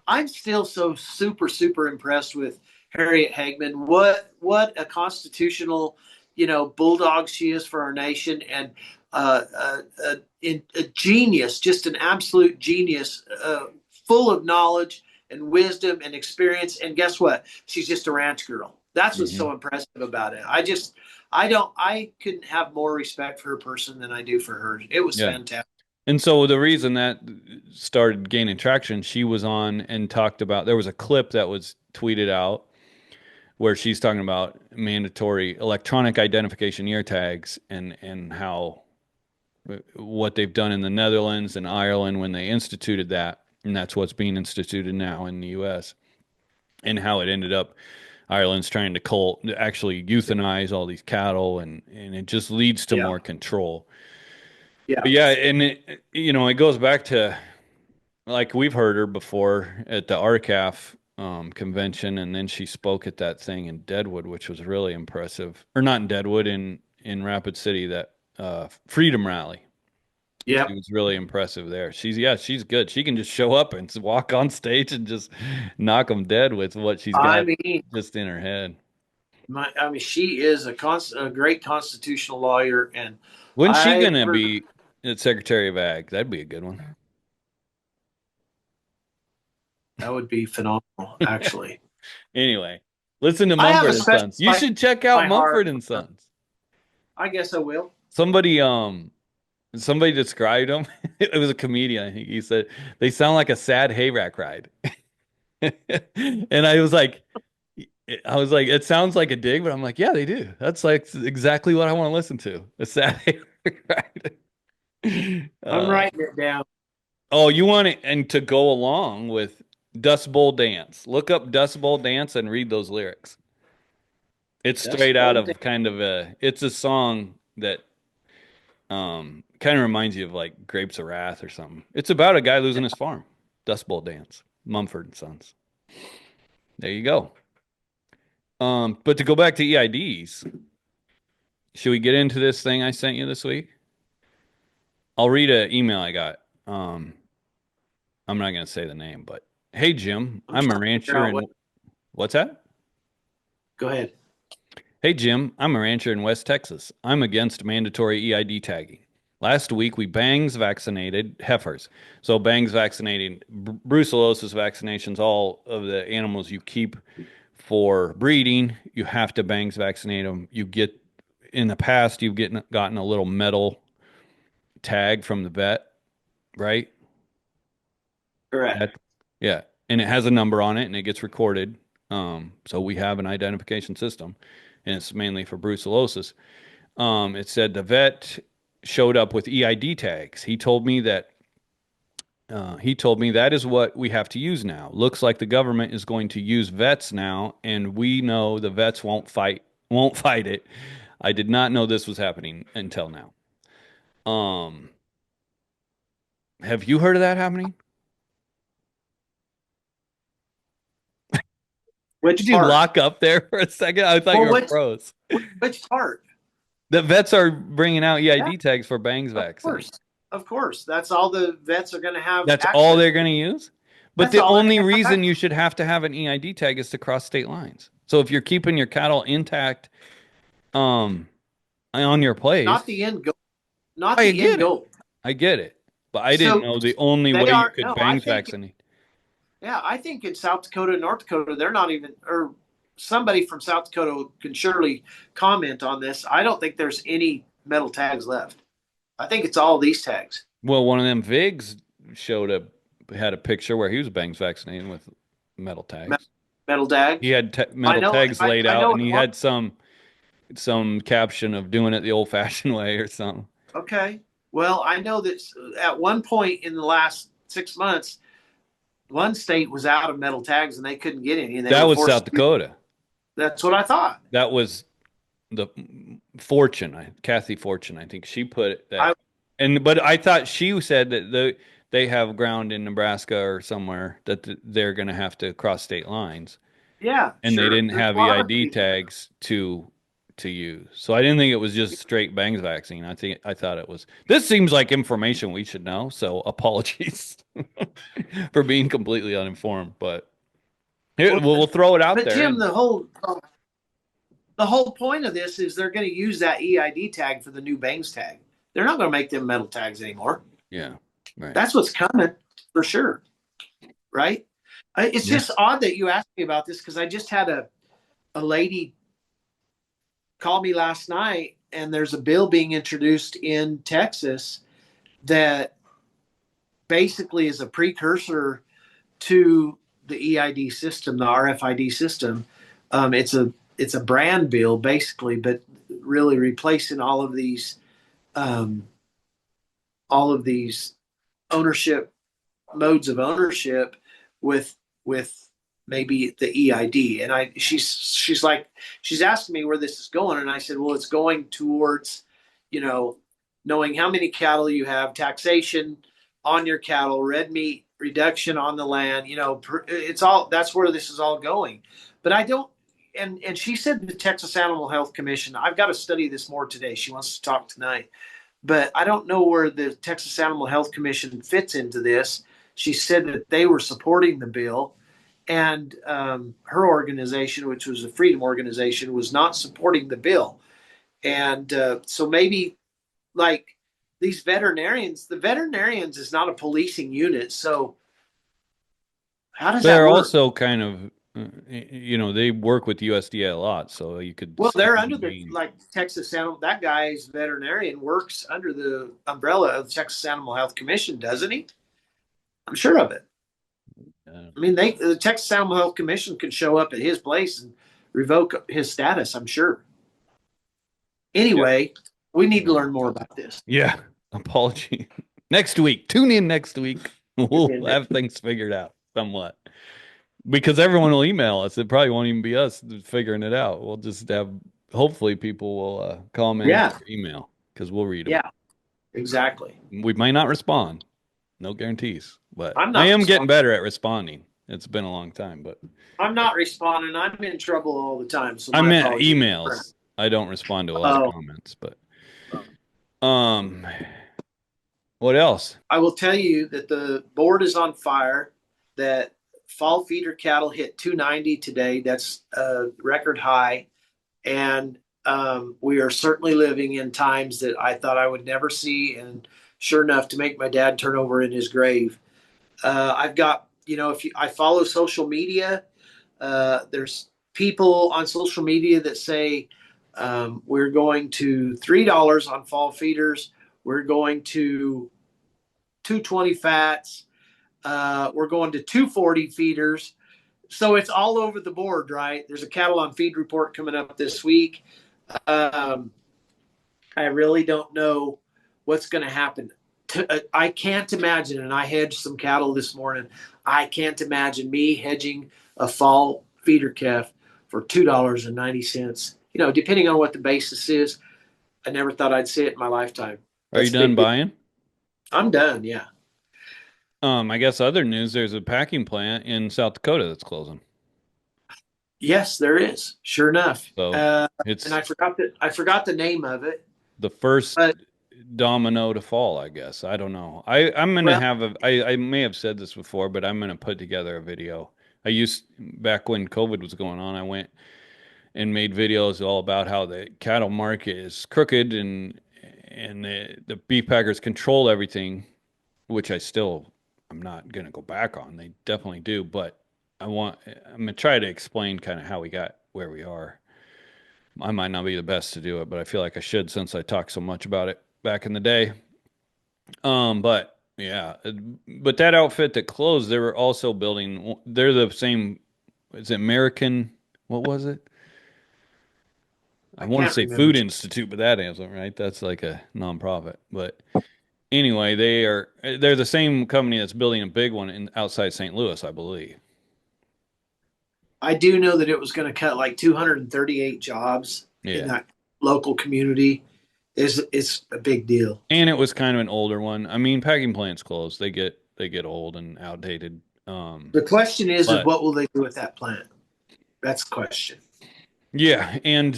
I'm still so super, super impressed with Harriet Hageman. What a constitutional, bulldog she is for our nation, and a genius, just an absolute genius, full of knowledge and wisdom and experience. And guess what? She's just a ranch girl. That's what's Mhm. so impressive about it. I couldn't have more respect for her person than I do for her. It was Yeah. fantastic. And so the reason that started gaining traction, she was on and talked about, there was a clip that was tweeted out where she's talking about mandatory electronic identification ear tags and how what they've done in the Netherlands and Ireland when they instituted that, and that's what's being instituted now in the US, and how it ended up Ireland's trying to actually euthanize all these cattle, and it just leads to Yeah. more control. Yeah. But yeah, and it goes back to like we've heard her before at the RCAF convention, and then she spoke at that thing in Deadwood, which was really impressive. Or not in Deadwood, in Rapid City, that Freedom Rally. She Yep. was really impressive there. She's good. She can just show up and walk on stage and just knock them dead with what she's I got mean, just in her head. she is a great constitutional lawyer, and When's she I've gonna heard be Secretary of Ag? That'd be a good one. that would be phenomenal. Actually, Anyway, listen to I have a Mumford and special Sons. You place should check in out my Mumford heart. and Sons. I guess I will. Somebody somebody described them. It was a comedian, I think. He said they sound like a sad hayrack ride. And I was like, it sounds like a dig, but I'm like, yeah, they do. That's like exactly what I want to listen to. A sad hayrack ride. I'm writing it down. Oh, you want it and to go along with Dust Bowl Dance. Look up Dust Bowl Dance and read those lyrics. It's straight Dust out Bowl of Dance. kind of it's a song that kind of reminds you of like Grapes of Wrath or something. It's about a guy losing his farm. Dust Bowl Dance, Mumford and Sons. There you go. But to go back to EIDs, should we get into this thing I sent you this week? I'll read an email I got. Um, I'm not going to say the name, but hey, Jim, I'm I'm a trying to figure rancher out what. in what's that? Go ahead. Hey, Jim, I'm a rancher in West Texas. I'm against mandatory EID tagging. Last week, we bangs vaccinated heifers. So, bangs vaccinating, brucellosis vaccinations, all of the animals you keep for breeding, you have to bangs vaccinate them. In the past, gotten a little metal tag from the vet, right? Correct. That, yeah. and it has a number on it and it gets recorded. So we have an identification system, and it's mainly for brucellosis. It said the vet showed up with EID tags. He told me that is what we have to use now. Looks like the government is going to use vets now, and we know the vets won't fight it. I did not know this was happening until now. Um, have you heard of that happening? Which Did you part? lock up there for a second? I thought you Well, were froze. which part? The vets are bringing out Yeah, EID tags for Bangs of vaccine. course, of course. That's all the vets are going to have That's all access they're to. going to use? But That's the all they're going only to have reason you access. should have to have an EID tag is to cross state lines. So if you're keeping your cattle intact um on your Not place, the end goal. Not I the end get it. goal. I get it. But I didn't So know the only they way you are could no. I Bangs think vaccinate. yeah. I think in South Dakota and North Dakota, they're not even or somebody from South Dakota can surely comment on this. I don't think there's any metal tags left. I think it's all these tags. Well, one of them Vigs had a picture where he was Bangs vaccinating with metal tags. Metal He tags. had I metal know. tags laid I out, know and it he was. had some caption of doing it the old-fashioned way or something. Okay. Well, I know that at one point in the last 6 months, one state was out of metal tags and they couldn't get any, and they That were was forced South to use. Dakota. That's what I thought. That was the Kathy Fortune. I think she put it I that, but I thought she said that they have ground in Nebraska or somewhere that they're going to have to cross state lines, Yeah, and they sure. didn't There's have a lot of EID people. tags to use. So I didn't think it was just straight Bangs vaccine. I thought it was. This seems like information we should know. So apologies for being completely uninformed, but here Well, we'll throw it out but there Jim, and the whole point of this is they're going to use that EID tag for the new Bangs tag. They're not going to make them metal tags anymore. yeah, right. That's what's coming for sure, right? It's Yeah. just odd that you asked me about this because I just had a lady call me last night, and there's a bill being introduced in Texas that basically is a precursor to the EID system, the RFID system. It's a brand bill basically, but really replacing um, all of these ownership modes of ownership with with maybe the EID. And she's like she's asking me where this is going, and I said, well, it's going towards, you know, knowing how many cattle you have, taxation on your cattle, red meat reduction on the land. It's all that's where this is all going. But I don't. And she said the Texas Animal Health Commission. I've got to study this more today. She wants to talk tonight, but I don't know where the Texas Animal Health Commission fits into this. She said that they were supporting the bill, and her organization, which was a freedom organization, was not supporting the bill. And so maybe like these veterinarians, the veterinarians is not a policing unit. So how does that They're work? also kind of, they work with USDA a lot, so you could Well, see they're them under the being. like Texas Animal. That guy's veterinarian works under the umbrella of the Texas Animal Health Commission, doesn't he? I'm sure of it. I mean, the Texas Animal Health Commission could show up at his place and revoke his status. I'm sure. Yeah. Anyway, we need to Yeah. learn more about this. Yeah. Apology. Next week. Tune in next week. We'll have things figured out somewhat. Because everyone will email us. It probably won't even be us figuring it out. We'll just have, hopefully, people will comment Yeah, or email because we'll read them. yeah, exactly. We might not respond. No guarantees. But I'm I not am getting responding. better at responding. It's been a long time, but I'm not responding. I'm in trouble all the time, so I my meant apologies. emails. I don't respond to a lot of Oh, comments, but um, what else? I will tell you that the board is on fire. That fall feeder cattle hit 290 today. That's a record high, and we are certainly living in times that I thought I would never see. And sure enough, to make my dad turn over in his grave. I've got, if I follow social media, there's people on social media that say we're going to $3 on fall feeders. We're going to 220 fats. We're going to 240 feeders. So it's all over the board, right? There's a cattle on feed report coming up this week. Um, I really don't know what's going to happen. I can't imagine, and I hedged some cattle this morning. I can't imagine me hedging a fall feeder calf for $2.90. Depending on what the basis is, I never thought I'd see it in my lifetime. Are you That's a done big deal. buying? I'm done. Yeah. I guess other news, there's a packing plant in South Dakota that's closing. Yes, there is. Sure enough. So And it's I forgot the name of it, the first but domino to fall, I guess. I don't know. I'm gonna well, have I may have said this before, but I'm gonna put together a video. I used back when COVID was going on, I went and made videos all about how the cattle market is crooked and the beef packers control everything, which I'm not gonna go back on. They definitely do, but I'm gonna try to explain kind of how we got where we are. I might not be the best to do it, but I feel like I should since I talked so much about it back in the day. But yeah, but that outfit that closed, they were also building. They're the same. Is it American? What was it? I I want to can't say remember. Food Institute, but that isn't right. That's like a nonprofit. But anyway, they're the same company that's building a big one in outside St. Louis, I believe. I do know that it was going to cut like 238 jobs in Yeah. that local community. It's a big deal. And it was kind of an older one. I mean, packing plants closed. They get old and outdated. The question is But what will they do with that plant? That's the question. yeah, and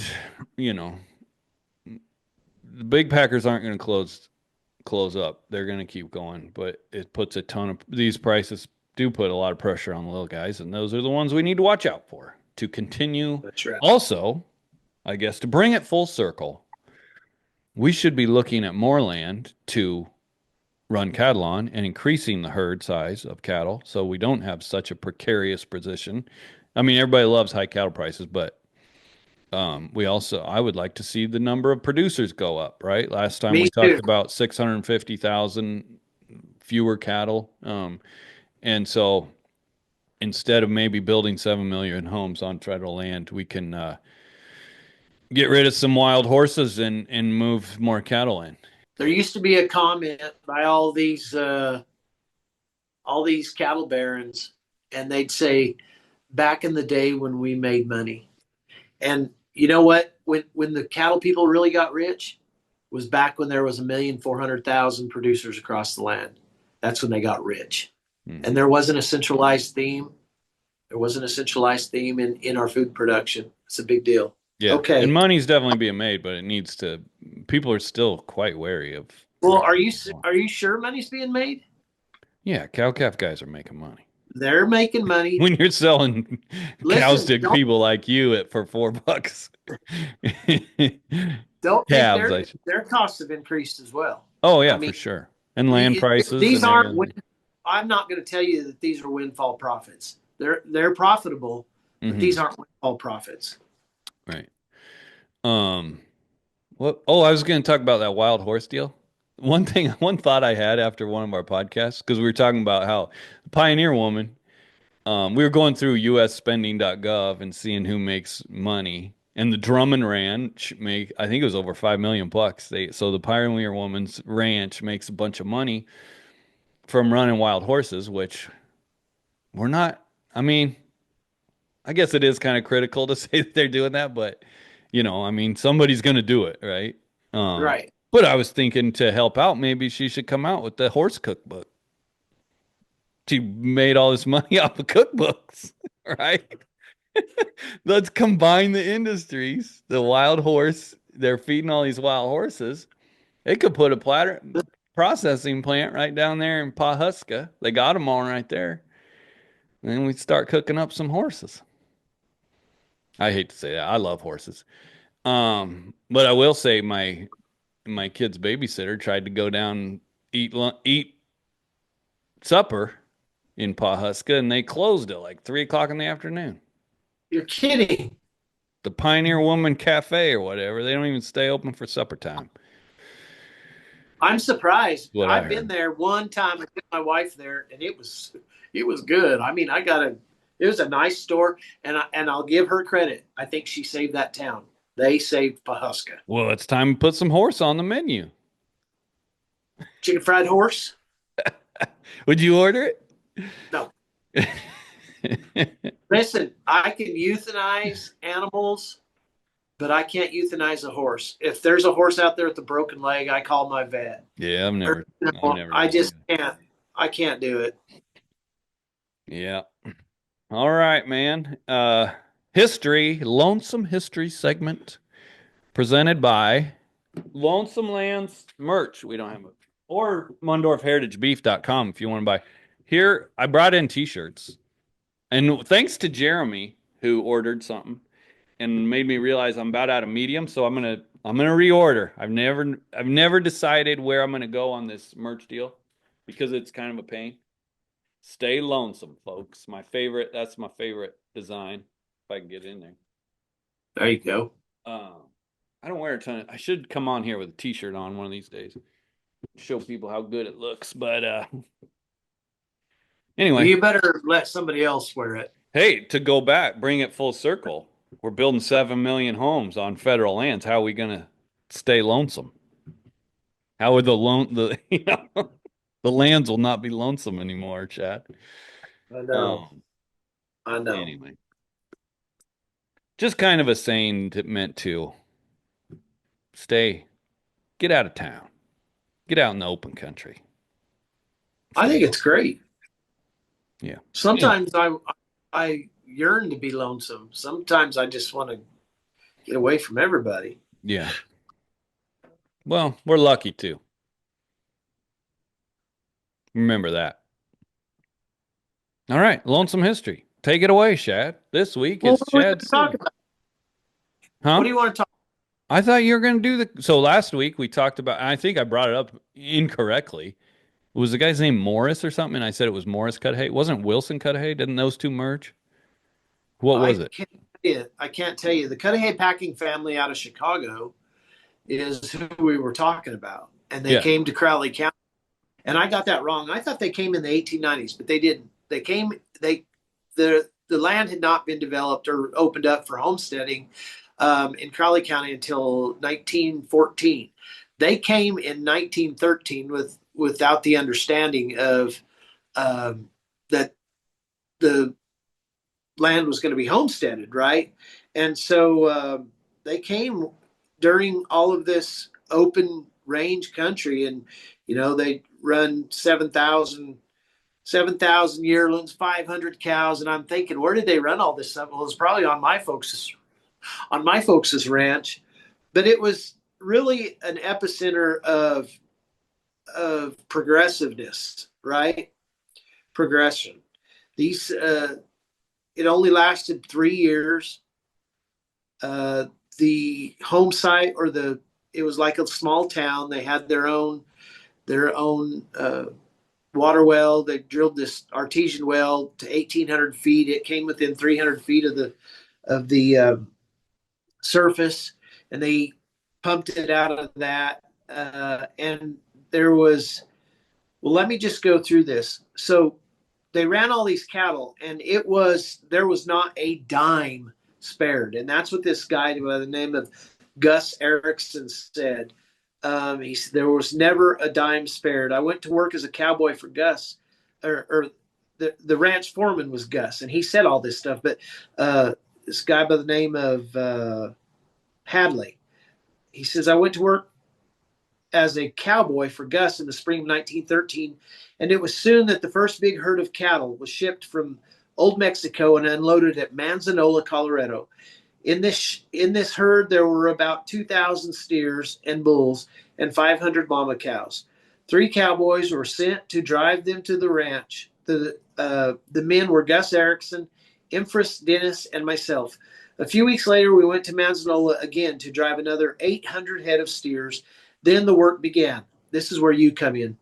you know, the big packers aren't going to close up. They're going to keep going, but it puts a ton of these prices do put a lot of pressure on the little guys, and those are the ones we need to watch out for to continue. That's right. Also, I guess to bring it full circle, we should be looking at more land to run cattle on and increasing the herd size of cattle so we don't have such a precarious position. I mean, everybody loves high cattle prices, but I would like to see the number of producers go up, right? Last time we Me talked too. about 650,000 fewer cattle. And so instead of maybe building 7 million homes on federal land, we can get rid of some wild horses and move more cattle in. There used to be a comment by all these cattle barons, and they'd say, "Back in the day when we made money." And you know what? When the cattle people really got rich was back when there was 1,400,000 producers across the land. That's when they got rich. And Hmm. there wasn't a centralized theme. There wasn't a centralized theme in our food production. It's a big deal. Yeah. And Okay. money's definitely being made, but people are still quite wary of Well, what's are you going on. are you sure money's being made? Yeah, cow calf guys are making money. They're making money. When you're selling cows Listen, to don't people like you at for $4. don't think Calves, their I should. their costs have increased as well. Oh I yeah, for mean, sure. And land prices these and aren't. everything. I'm not going to tell you that these are windfall profits. They're profitable, but Hmm. these aren't windfall profits. Right. Um, what? Oh, I was going to talk about that wild horse deal. One thought I had after one of our podcasts, because we were talking about how the Pioneer Woman, we were going through usspending.gov and seeing who makes money. And the Drummond Ranch I think it was over 5 million bucks. So the Pioneer Woman's ranch makes a bunch of money from running wild horses, which we're not, I mean, I guess it is kind of critical to say that they're doing that, but I mean, somebody's going to do it, right? Um, Right. but I was thinking to help out, maybe she should come out with the horse cookbook. She made all this money off of cookbooks, right? Let's combine the industries. The wild horse, they're feeding all these wild horses. They could put a platter processing plant right down there in Pawhuska. They got them all right there. And then we start cooking up some horses. I hate to say that. I love horses. But I will say my kid's babysitter tried to go down and eat supper in Pawhuska, and they closed at like 3 o'clock in the afternoon. You're kidding. The Pioneer Woman Cafe or whatever. They don't even stay open for supper time. I'm surprised. What I I've been heard. there one time. I took my wife there, and it was good. I mean, it was a nice store, and I'll give her credit. I think she saved that town. They saved Pahuska. Well, it's time to put some horse on the menu. Chicken fried horse? Would you order No. it? Listen, I can euthanize animals, but I can't euthanize a horse. If there's a horse out there with a broken leg, I call my vet. Yeah, Or, I've never I done just it. can't. I can't do it. Yeah. All right, man. History, Lonesome History segment presented by Lonesome Lands merch. We don't have it. Or MundorfHeritageBeef.com if you want to buy. Here, I brought in t-shirts. And thanks to Jeremy who ordered something and made me realize I'm about out of medium, so I'm gonna reorder. I've never decided where I'm gonna go on this merch deal because it's kind of a pain. Stay lonesome, folks. That's my favorite design. If I can get in there. There you go. Um, I don't wear a ton. I should come on here with a t-shirt on one of these days. Show people how good it looks. But Well, anyway, you better let somebody else wear it. hey, to go back, bring it full circle. We're building 7 million homes on federal lands. How are we gonna stay lonesome? How would the the lands will not be lonesome anymore, Chad? I know. Um, I know. anyway, just kind of a saying that meant to stay, get out of town, get out in the open country, I stay think it's lonesome. great. Yeah. Anyway, Sometimes I yearn to be lonesome. Sometimes I just want to get away from everybody. yeah. Well, we're lucky too. Remember that. All right, lonesome history. Take it away, Shad. This week Well, it's what are we going Shad's to talk thing. about? What Huh? do you want to talk? I thought you were going to do the. So last week we talked about, I think I brought it up incorrectly. Was the guy's name Morris or something? And I said it was Morris Cudahy. Wasn't Wilson Cudahy? Didn't those two merge? What was it? I can't tell you. The Cudahy packing family out of Chicago is who we were talking about, and they Yeah. came to Crowley County. And I got that wrong. I thought they came in the 1890s, but they didn't. They came. The land had not been developed or opened up for homesteading in Crowley County until 1914. They came in 1913 without the understanding of that the land was going to be homesteaded, right? And so they came during all of this open range country, and they run 7,000 yearlings, 500 cows, and I'm thinking, where did they run all this stuff? Well, it's probably on my folks' ranch, but it was really an epicenter of progressiveness, right? Progression. These It only lasted 3 years. Uh, the home site, it was like a small town. They had their own water well. They drilled this artesian well to 1,800 feet. It came within 300 feet of the surface, and they pumped it out of that. And there was, well, let me just go through this. So they ran all these cattle, and there was not a dime spared, and that's what this guy by the name of Gus Erickson said. He said there was never a dime spared. I went to work as a cowboy for Gus, or the ranch foreman was Gus, and he said all this stuff. But this guy by the name of Hadley, he says I went to work as a cowboy for Gus in the spring of 1913, and it was soon that the first big herd of cattle was shipped from Old Mexico and unloaded at Manzanola, Colorado. In this herd, there were about 2,000 steers and bulls and 500 mama cows. 3 cowboys were sent to drive them to the ranch. The men were Gus Erickson, Empress Dennis, and myself. A few weeks later, we went to Manzanola again to drive another 800 head of steers. Then the work began. This is where you come in.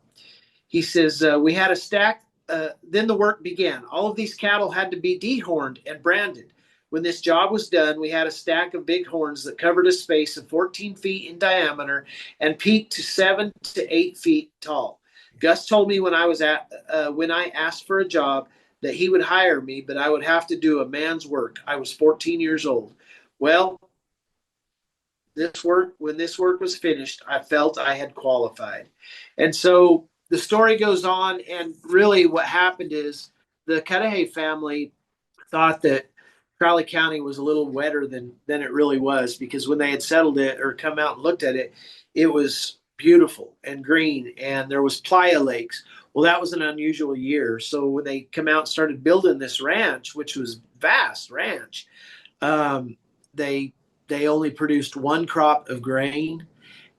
He says, we had a stack. Then the work began. All of these cattle had to be dehorned and branded. When this job was done, we had a stack of bighorns that covered a space of 14 feet in diameter and peaked to 7 to 8 feet tall. Gus told me when I asked for a job that he would hire me, but I would have to do a man's work. I was 14 years old. Well, when this work was finished, I felt I had qualified. And so the story goes on, and really what happened is the Cudahy family thought that Crowley County was a little wetter than it really was, because when they had settled it or come out and looked at it, it was beautiful and green, and there was playa lakes. Well, that was an unusual year. So when they come out and started building this ranch, which was vast ranch, um, they they only produced one crop of grain,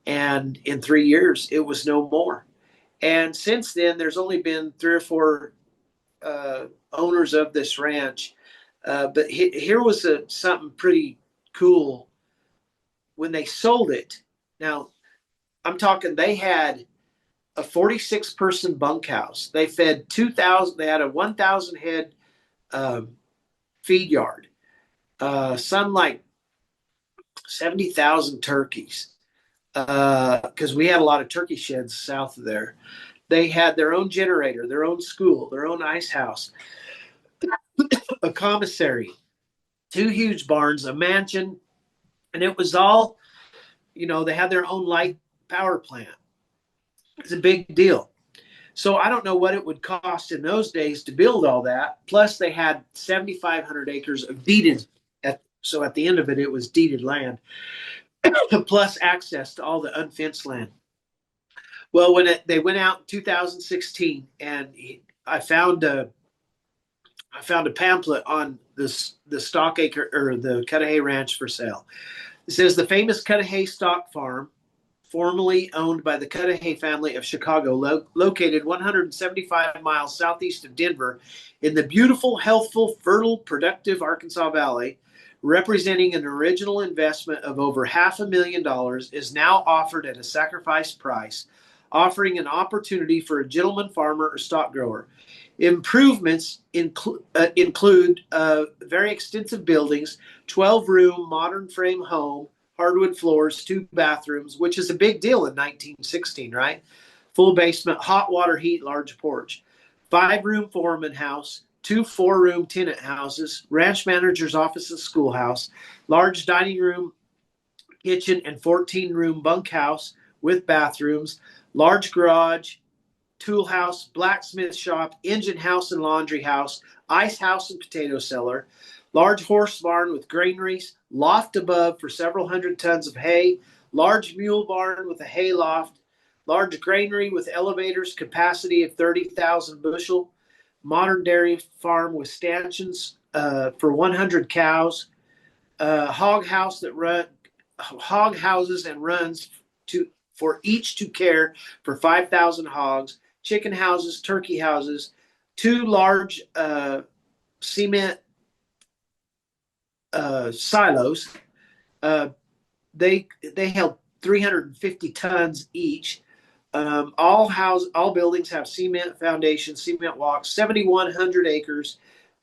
and in 3 years it was no more. And since then, there's only been three or four owners of this ranch. But here was something pretty cool when they sold it. Now, I'm talking, they had a 46-person bunkhouse. They fed 2,000, they had a 1,000 head um, feed yard, some like 70,000 turkeys, because we had a lot of turkey sheds south of there. They had their own generator, their own school, their own ice house, a commissary, two huge barns, a mansion, and it was all, they had their own light power plant. It's a big deal. So I don't know what it would cost in those days to build all that. Plus, they had 7,500 acres of deeded. So at the end of it, it was deeded land, plus access to all the unfenced land. Well, they went out in 2016, and I found a pamphlet on the stock acre or the Cudahy Ranch for sale. It says the famous Cudahy Stock Farm, formerly owned by the Cudahy family of Chicago, located 175 miles southeast of Denver in the beautiful, healthful, fertile, productive Arkansas Valley, representing an original investment of over $500,000, is now offered at a sacrifice price, offering an opportunity for a gentleman farmer or stock grower. Improvements include very extensive buildings, 12-room modern frame home, hardwood floors, two bathrooms, which is a big deal in 1916, right? Full basement, hot water heat, large porch. 5-room foreman house, two 4-room tenant houses, ranch manager's office and schoolhouse, large dining room, kitchen, and 14-room bunkhouse with bathrooms, large garage, tool house, blacksmith shop, engine house and laundry house, ice house and potato cellar, large horse barn with granaries, loft above for several hundred tons of hay, large mule barn with a hay loft, large granary with elevators, capacity of 30,000 bushel, modern dairy farm with stanchions for 100 cows, hog house that run hog houses and runs to for each to care for 5,000 hogs, chicken houses, turkey houses, two large cement silos. Uh, they held 350 tons each. All buildings have cement foundations, cement walks, 7,100 acres.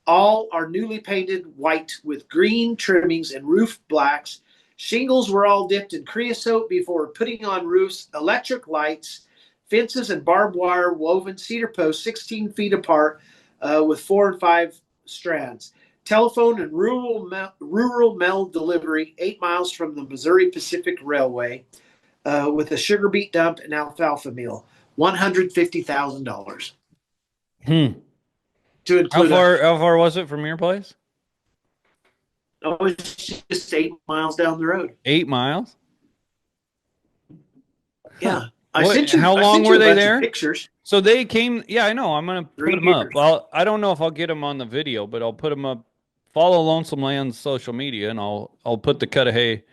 All are newly painted white with green trimmings and roof blacks. Shingles were all dipped in creosote before putting on roofs, electric lights, fences, and barbed wire woven cedar posts 16 feet apart with 4 and 5 strands. Telephone and rural mail delivery 8 miles from the Missouri Pacific Railway with a sugar beet dump and alfalfa mill. $150,000 Hmm. to How include far? How far was it from your place? it's just 8 miles down the road. 8 miles? Huh. Yeah. What? How I long sent were you a they bunch of there? pictures. So they came. Yeah, I know. I'm gonna put Three them up. years. Well, I don't know if I'll get them on the video, but I'll put them up. Follow Lonesome Land's social media, and I'll put the Cudahy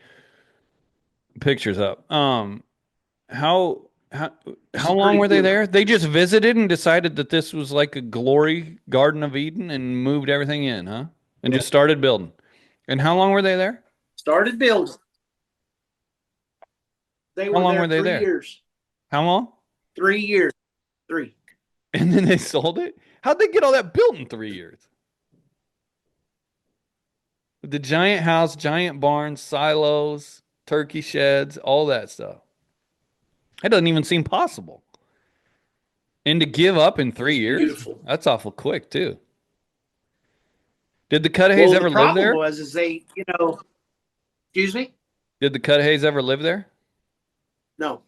pictures up. How It's how long pretty were they cool. there? They just visited and decided that this was like a glory Garden of Eden and moved everything in, huh? And Yeah. just started building. And how long were they there? Started building. They How were long were there they three there? years. How long? 3 years. Three. And then they sold it? How'd they get all that built in 3 years? The giant house, giant barns, silos, turkey sheds, all that stuff. That doesn't even seem possible. And to give up in It three was years, beautiful. that's awful quick too. Did the Cudahy's Well, the ever live problem there? was, is they, excuse me, Did the Cudahy's ever live there? no,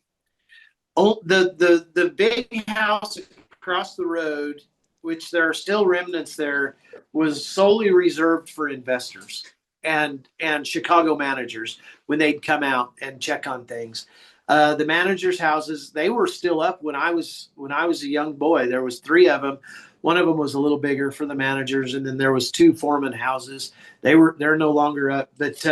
oh, the big house across the road, which there are still remnants there, was solely reserved for investors and Chicago managers when they'd come out and check on things. The managers' houses, they were still up when I was a young boy. There was three of them. One of them was a little bigger for the managers, and then there was two foreman houses. They're no longer up, but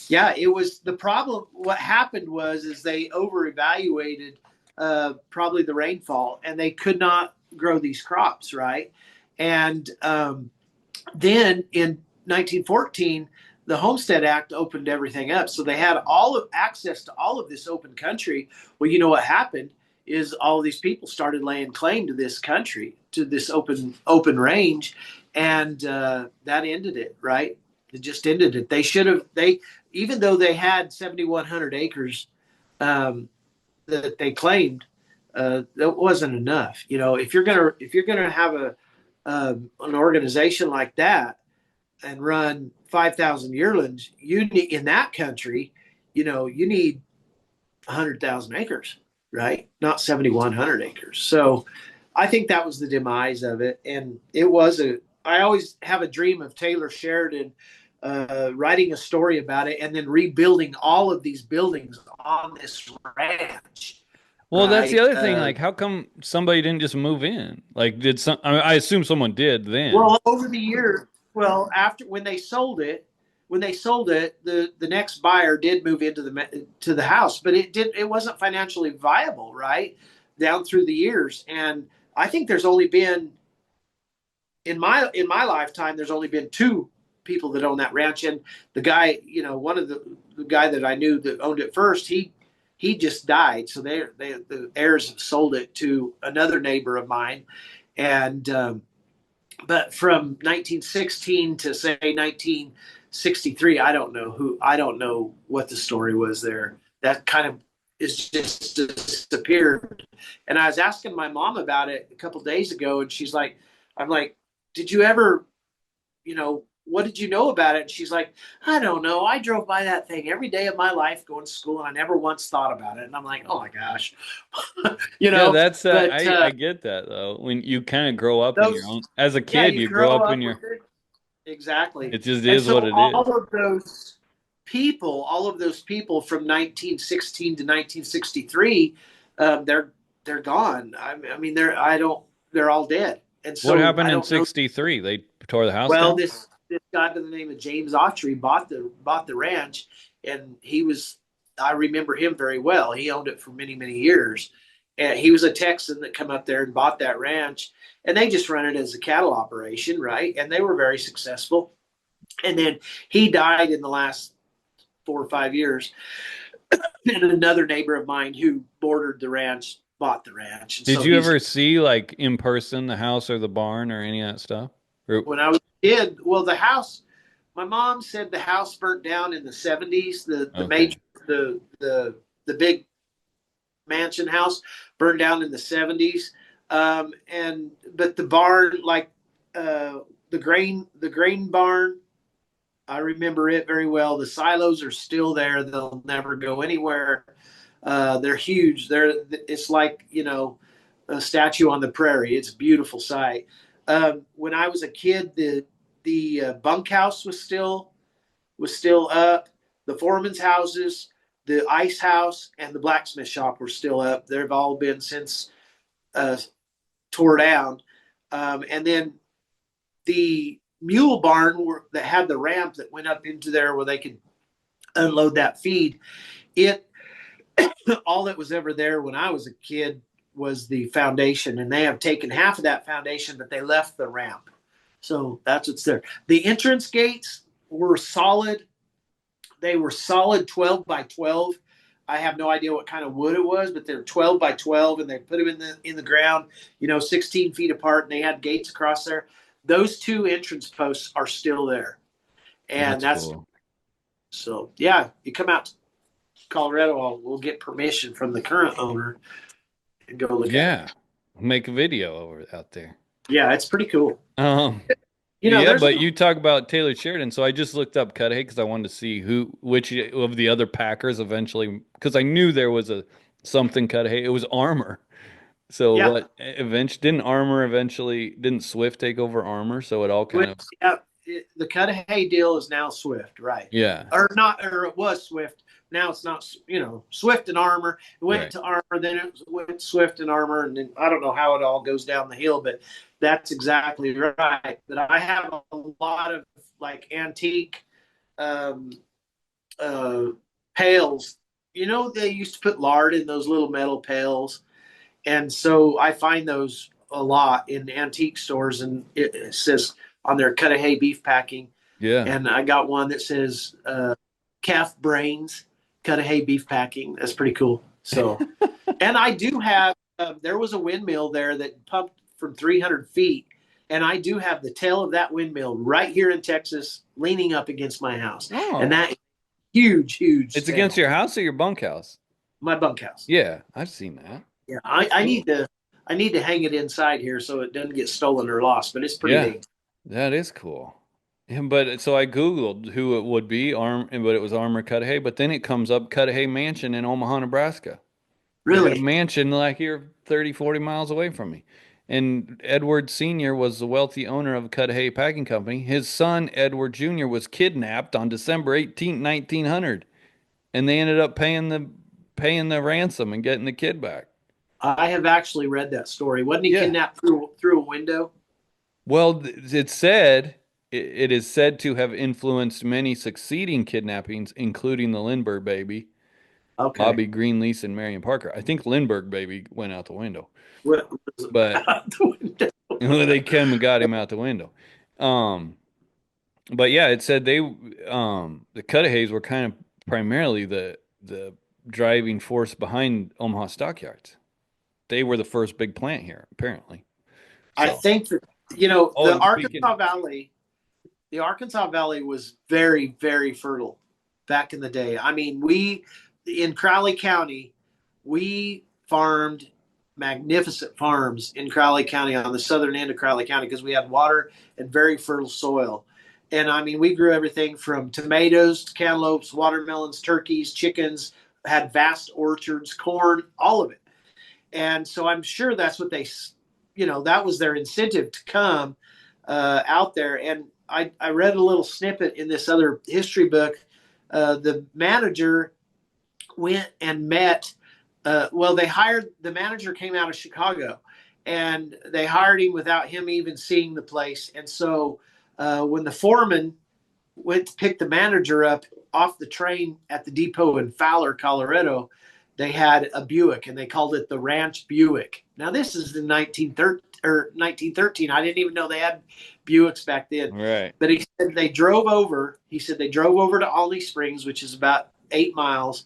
yeah, it was the problem. What happened was is they over evaluated probably the rainfall, and they could not grow these crops, right? And then in 1914, the Homestead Act opened everything up, so they had all of access to all of this open country. Well, you know what happened is all of these people started laying claim to this country, to this open range, and that ended it. Right? It just ended it. They should have they even though they had 7,100 acres um, that they claimed, that wasn't enough. If you're gonna have an organization like that and run 5,000 yearlings, you need in that country, you need 100,000 acres, right? Not 7,100 acres. So I think that was the demise of it, and it was a. I always have a dream of Taylor Sheridan writing a story about it and then rebuilding all of these buildings on this ranch, Well, that's the right? other thing. Like, how come somebody didn't just move in? Like, did some? I mean, I assume someone did then. Well, over the years, well, after when they sold it, the next buyer did move into the house, but it wasn't financially viable, right? Down through the years, and I think there's only been in my lifetime, there's only been two people that own that ranch, and the guy, one of the guy that I knew that owned it first, he just died, so the heirs have sold it to another neighbor of mine, and but from 1916 to say 1963, I don't know what the story was there. That kind of is just disappeared. And I was asking my mom about it a couple of days ago, and I'm like, did you ever, what did you know about it? And she's like, I don't know. I drove by that thing every day of my life going to school, and I never once thought about it. And I'm like, oh my gosh, you Yeah, know. that's But I get that though. When you kind of grow up in your those, own, as a yeah, kid, you you grow grow up in up your. with it. Exactly. It just And is so what it is. all of those people from 1916 to 1963, they're gone. I mean, they're all dead. And What so happened I in don't know. '63? They tore the house Well, down. this guy by the name of James Autry bought the ranch, and I remember him very well. He owned it for many many years, and he was a Texan that come up there and bought that ranch, and they just run it as a cattle operation, right? And they were very successful. And then he died in the last 4 or 5 years, and another neighbor of mine who bordered the ranch bought the ranch, and Did so you he's ever see like in person the house or the barn or any of that stuff? Or, when I was a kid. Well, the house, my mom said the house burnt down in the 70s. The okay. major the big mansion house burned down in the 70s. And but the barn, like the grain barn, I remember it very well. The silos are still there. They'll never go anywhere. They're huge. It's like, a statue on the prairie. It's a beautiful sight. When I was a kid, the bunkhouse was still up. The foreman's houses, the ice house, and the blacksmith shop were still up. They've all been since uh, tore down. And then the mule barn that had the ramp that went up into there where they could unload that feed. It all that was ever there when I was a kid was the foundation, and they have taken half of that foundation, but they left the ramp. So that's what's there. The entrance gates were solid. They were solid 12 by 12. I have no idea what kind of wood it was, but they're 12 by 12, and they put them in the ground, 16 feet apart, and they had gates across there. Those two entrance posts are still there, and That's that's cool. so yeah. You come out to Colorado, we'll get permission from the current owner and go look at it. Yeah. Make a video over out there. Yeah, it's pretty cool. Um, yeah, There's but you talk about Taylor Sheridan, so I just looked up Cudahy because I wanted to see which of the other Packers eventually, because I knew there was a something Cudahy. It was Armor. So yeah, what eventually didn't Swift take over Armor? So it all kind of yeah. The Cudahy deal is now Swift, right? yeah, Or not, or it was Swift. Now it's not. Swift and Armor. It went right. to Armor, then it went Swift and Armor, and then I don't know how it all goes down the hill, but that's exactly right. But I have a lot of like antique um, uh, pails. They used to put lard in those little metal pails, and so I find those a lot in antique stores, and it says on their Cudahy beef packing, Yeah. and I got one that says calf brains, Cudahy beef packing. That's pretty cool. So, and I do have. There was a windmill there that pumped from 300 feet, and I do have the tail of that windmill right here in Texas, leaning up against my house, and Oh, that huge, huge it's against tail. your house or your bunkhouse? My bunkhouse. Yeah, I've seen that. Yeah, That's I cool. need to hang it inside here so it doesn't get stolen or lost. But it's pretty Yeah, neat. that is cool. Yeah, but so I Googled who it would be, but it was Armor Cudahy, but then it comes up Cudahy Mansion in Omaha, Nebraska. They had a Really, mansion like here 30, 40 miles away from me. And Edward Sr. was the wealthy owner of Cudahy Packing Company. His son, Edward Jr., was kidnapped on December 18th, 1900, and they ended up paying the ransom and getting the kid back. I have actually read that story. Wasn't he Yeah. kidnapped through a window? Well, it is said to have influenced many succeeding kidnappings, including the Lindbergh baby, Okay, Bobby Greenlease, and Marion Parker. I think Lindbergh baby went out the window, what was but out the window? they came and got him out the window. Um, but yeah, it said the Cudahy's were kind of primarily the driving force behind Omaha Stockyards. They were the first big plant here, apparently. I So, think that oh, the and speaking, Arkansas Valley. The Arkansas Valley was very, very fertile back in the day. I mean, we in Crowley County, we farmed magnificent farms in Crowley County on the southern end of Crowley County because we had water and very fertile soil. And I mean, we grew everything from tomatoes, cantaloupes, watermelons, turkeys, chickens, had vast orchards, corn, all of it. And so I'm sure that's what that was their incentive to come out there. And I read a little snippet in this other history book. The manager went and met. They hired the manager came out of Chicago, and they hired him without him even seeing the place. And so when the foreman went to pick the manager up off the train at the depot in Fowler, Colorado, they had a Buick and they called it the Ranch Buick. Now this is in 1913. I didn't even know they had Buicks back then. right. But he said they drove over. He said they drove over to Olney Springs, which is about 8 miles,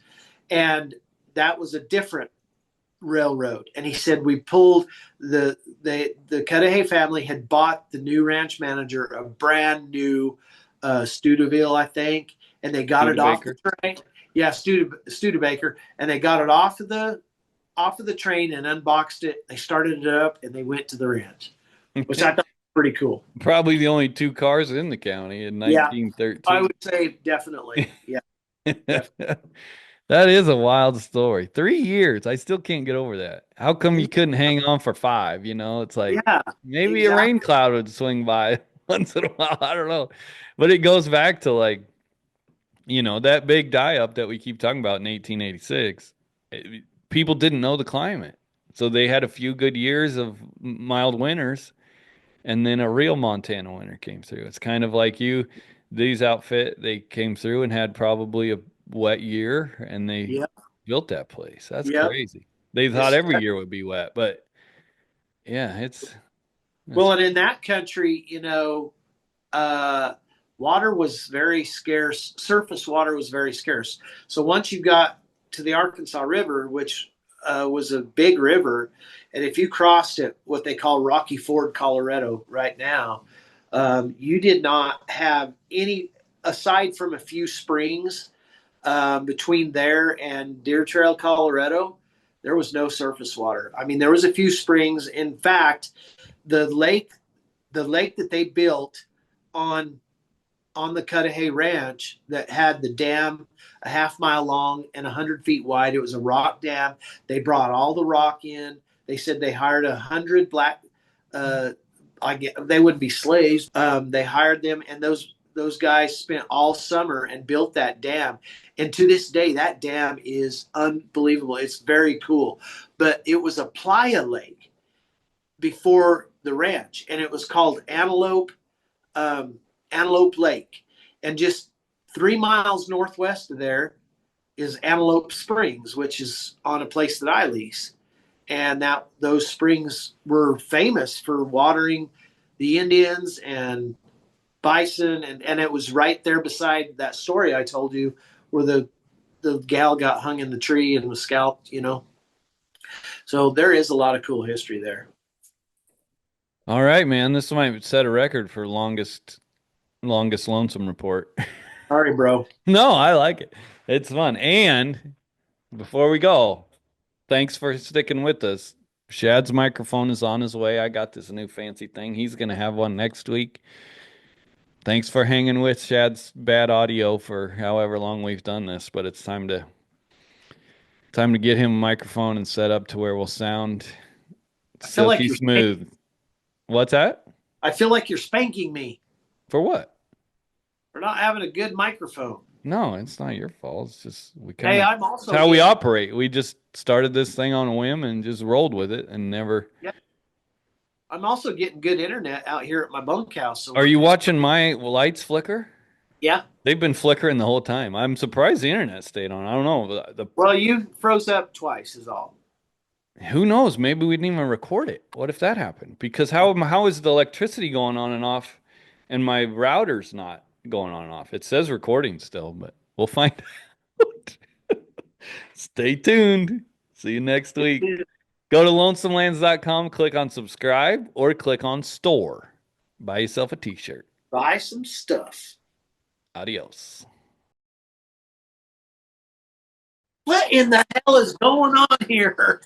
and that was a different railroad. And he said we pulled the Cudahy family had bought the new ranch manager a brand new Studeville, I think, and they got it off the Studebaker. train. Yeah, Studebaker, and they got it off of the train and unboxed it. They started it up and they went to the ranch, which I thought was pretty cool. Probably the only two cars in the county in Yeah, I 1913. would say definitely. Yeah, definitely. That is a wild story. 3 years. I still can't get over that. How come you couldn't hang on for five? It's like Yeah, maybe a rain exactly. cloud would swing by once in a while. I don't know. But it goes back to that big die up that we keep talking about in 1886. People didn't know the climate. So they had a few good years of mild winters, and then a real Montana winter came through. It's kind of like they came through and had probably a wet year, and they Yep, built that place. That's yep. crazy. They thought It's every year would be wet, but yeah, that's well, and in that country, uh, water was very scarce. Surface water was very scarce. So once you got to the Arkansas River, which was a big river, and if you crossed it, what they call Rocky Ford, Colorado, right now, you did not have any. aside from a few springs between there and Deer Trail, Colorado, there was no surface water. I mean, there was a few springs. In fact, the lake, the lake that they built on the Cudahy Ranch that had the dam a half mile long and 100 feet wide. It was a rock dam. They brought all the rock in. They said they hired 100 black. I get they wouldn't be slaves. They hired them, and those guys spent all summer and built that dam. And to this day, that dam is unbelievable. It's very cool. But it was a playa lake before the ranch, and it was called um, Antelope Lake. And just 3 miles northwest of there is Antelope Springs, which is on a place that I lease. And that those springs were famous for watering the Indians and bison, and it was right there beside that story I told you where the gal got hung in the tree and was scalped, you know. So there is a lot of cool history there. All right, man. This might set a record for longest lonesome report. Sorry, bro. No, I like it. It's fun. And before we go, thanks for sticking with us. Shad's microphone is on his way. I got this new fancy thing. He's gonna have one next week. Thanks for hanging with Shad's bad audio for however long we've done this, but it's time to get him a microphone and set up to where we'll sound I feel like silky you're smooth. What's that? I feel like you're spanking me For what? for not having a good microphone. No, it's not your fault. It's just we kind Hey, of I'm it's also how we getting operate. We just started this thing on a whim and just rolled with it and never. yeah, I'm also getting good internet out here at my bunkhouse. So Are we're you just watching my lights flicker? yeah. They've been flickering the whole time. I'm surprised the internet stayed on. I don't know. Well, you froze up twice is all. Who knows? Maybe we didn't even record it. What if that happened? Because how is the electricity going on and off, and my router's not going on and off? It says recording still, but we'll find out. Stay tuned. See you next week. Go to lonesomelands.com, click on subscribe, or click on store. Buy yourself a t-shirt. Buy some stuff. Adios. What in the hell is going on here?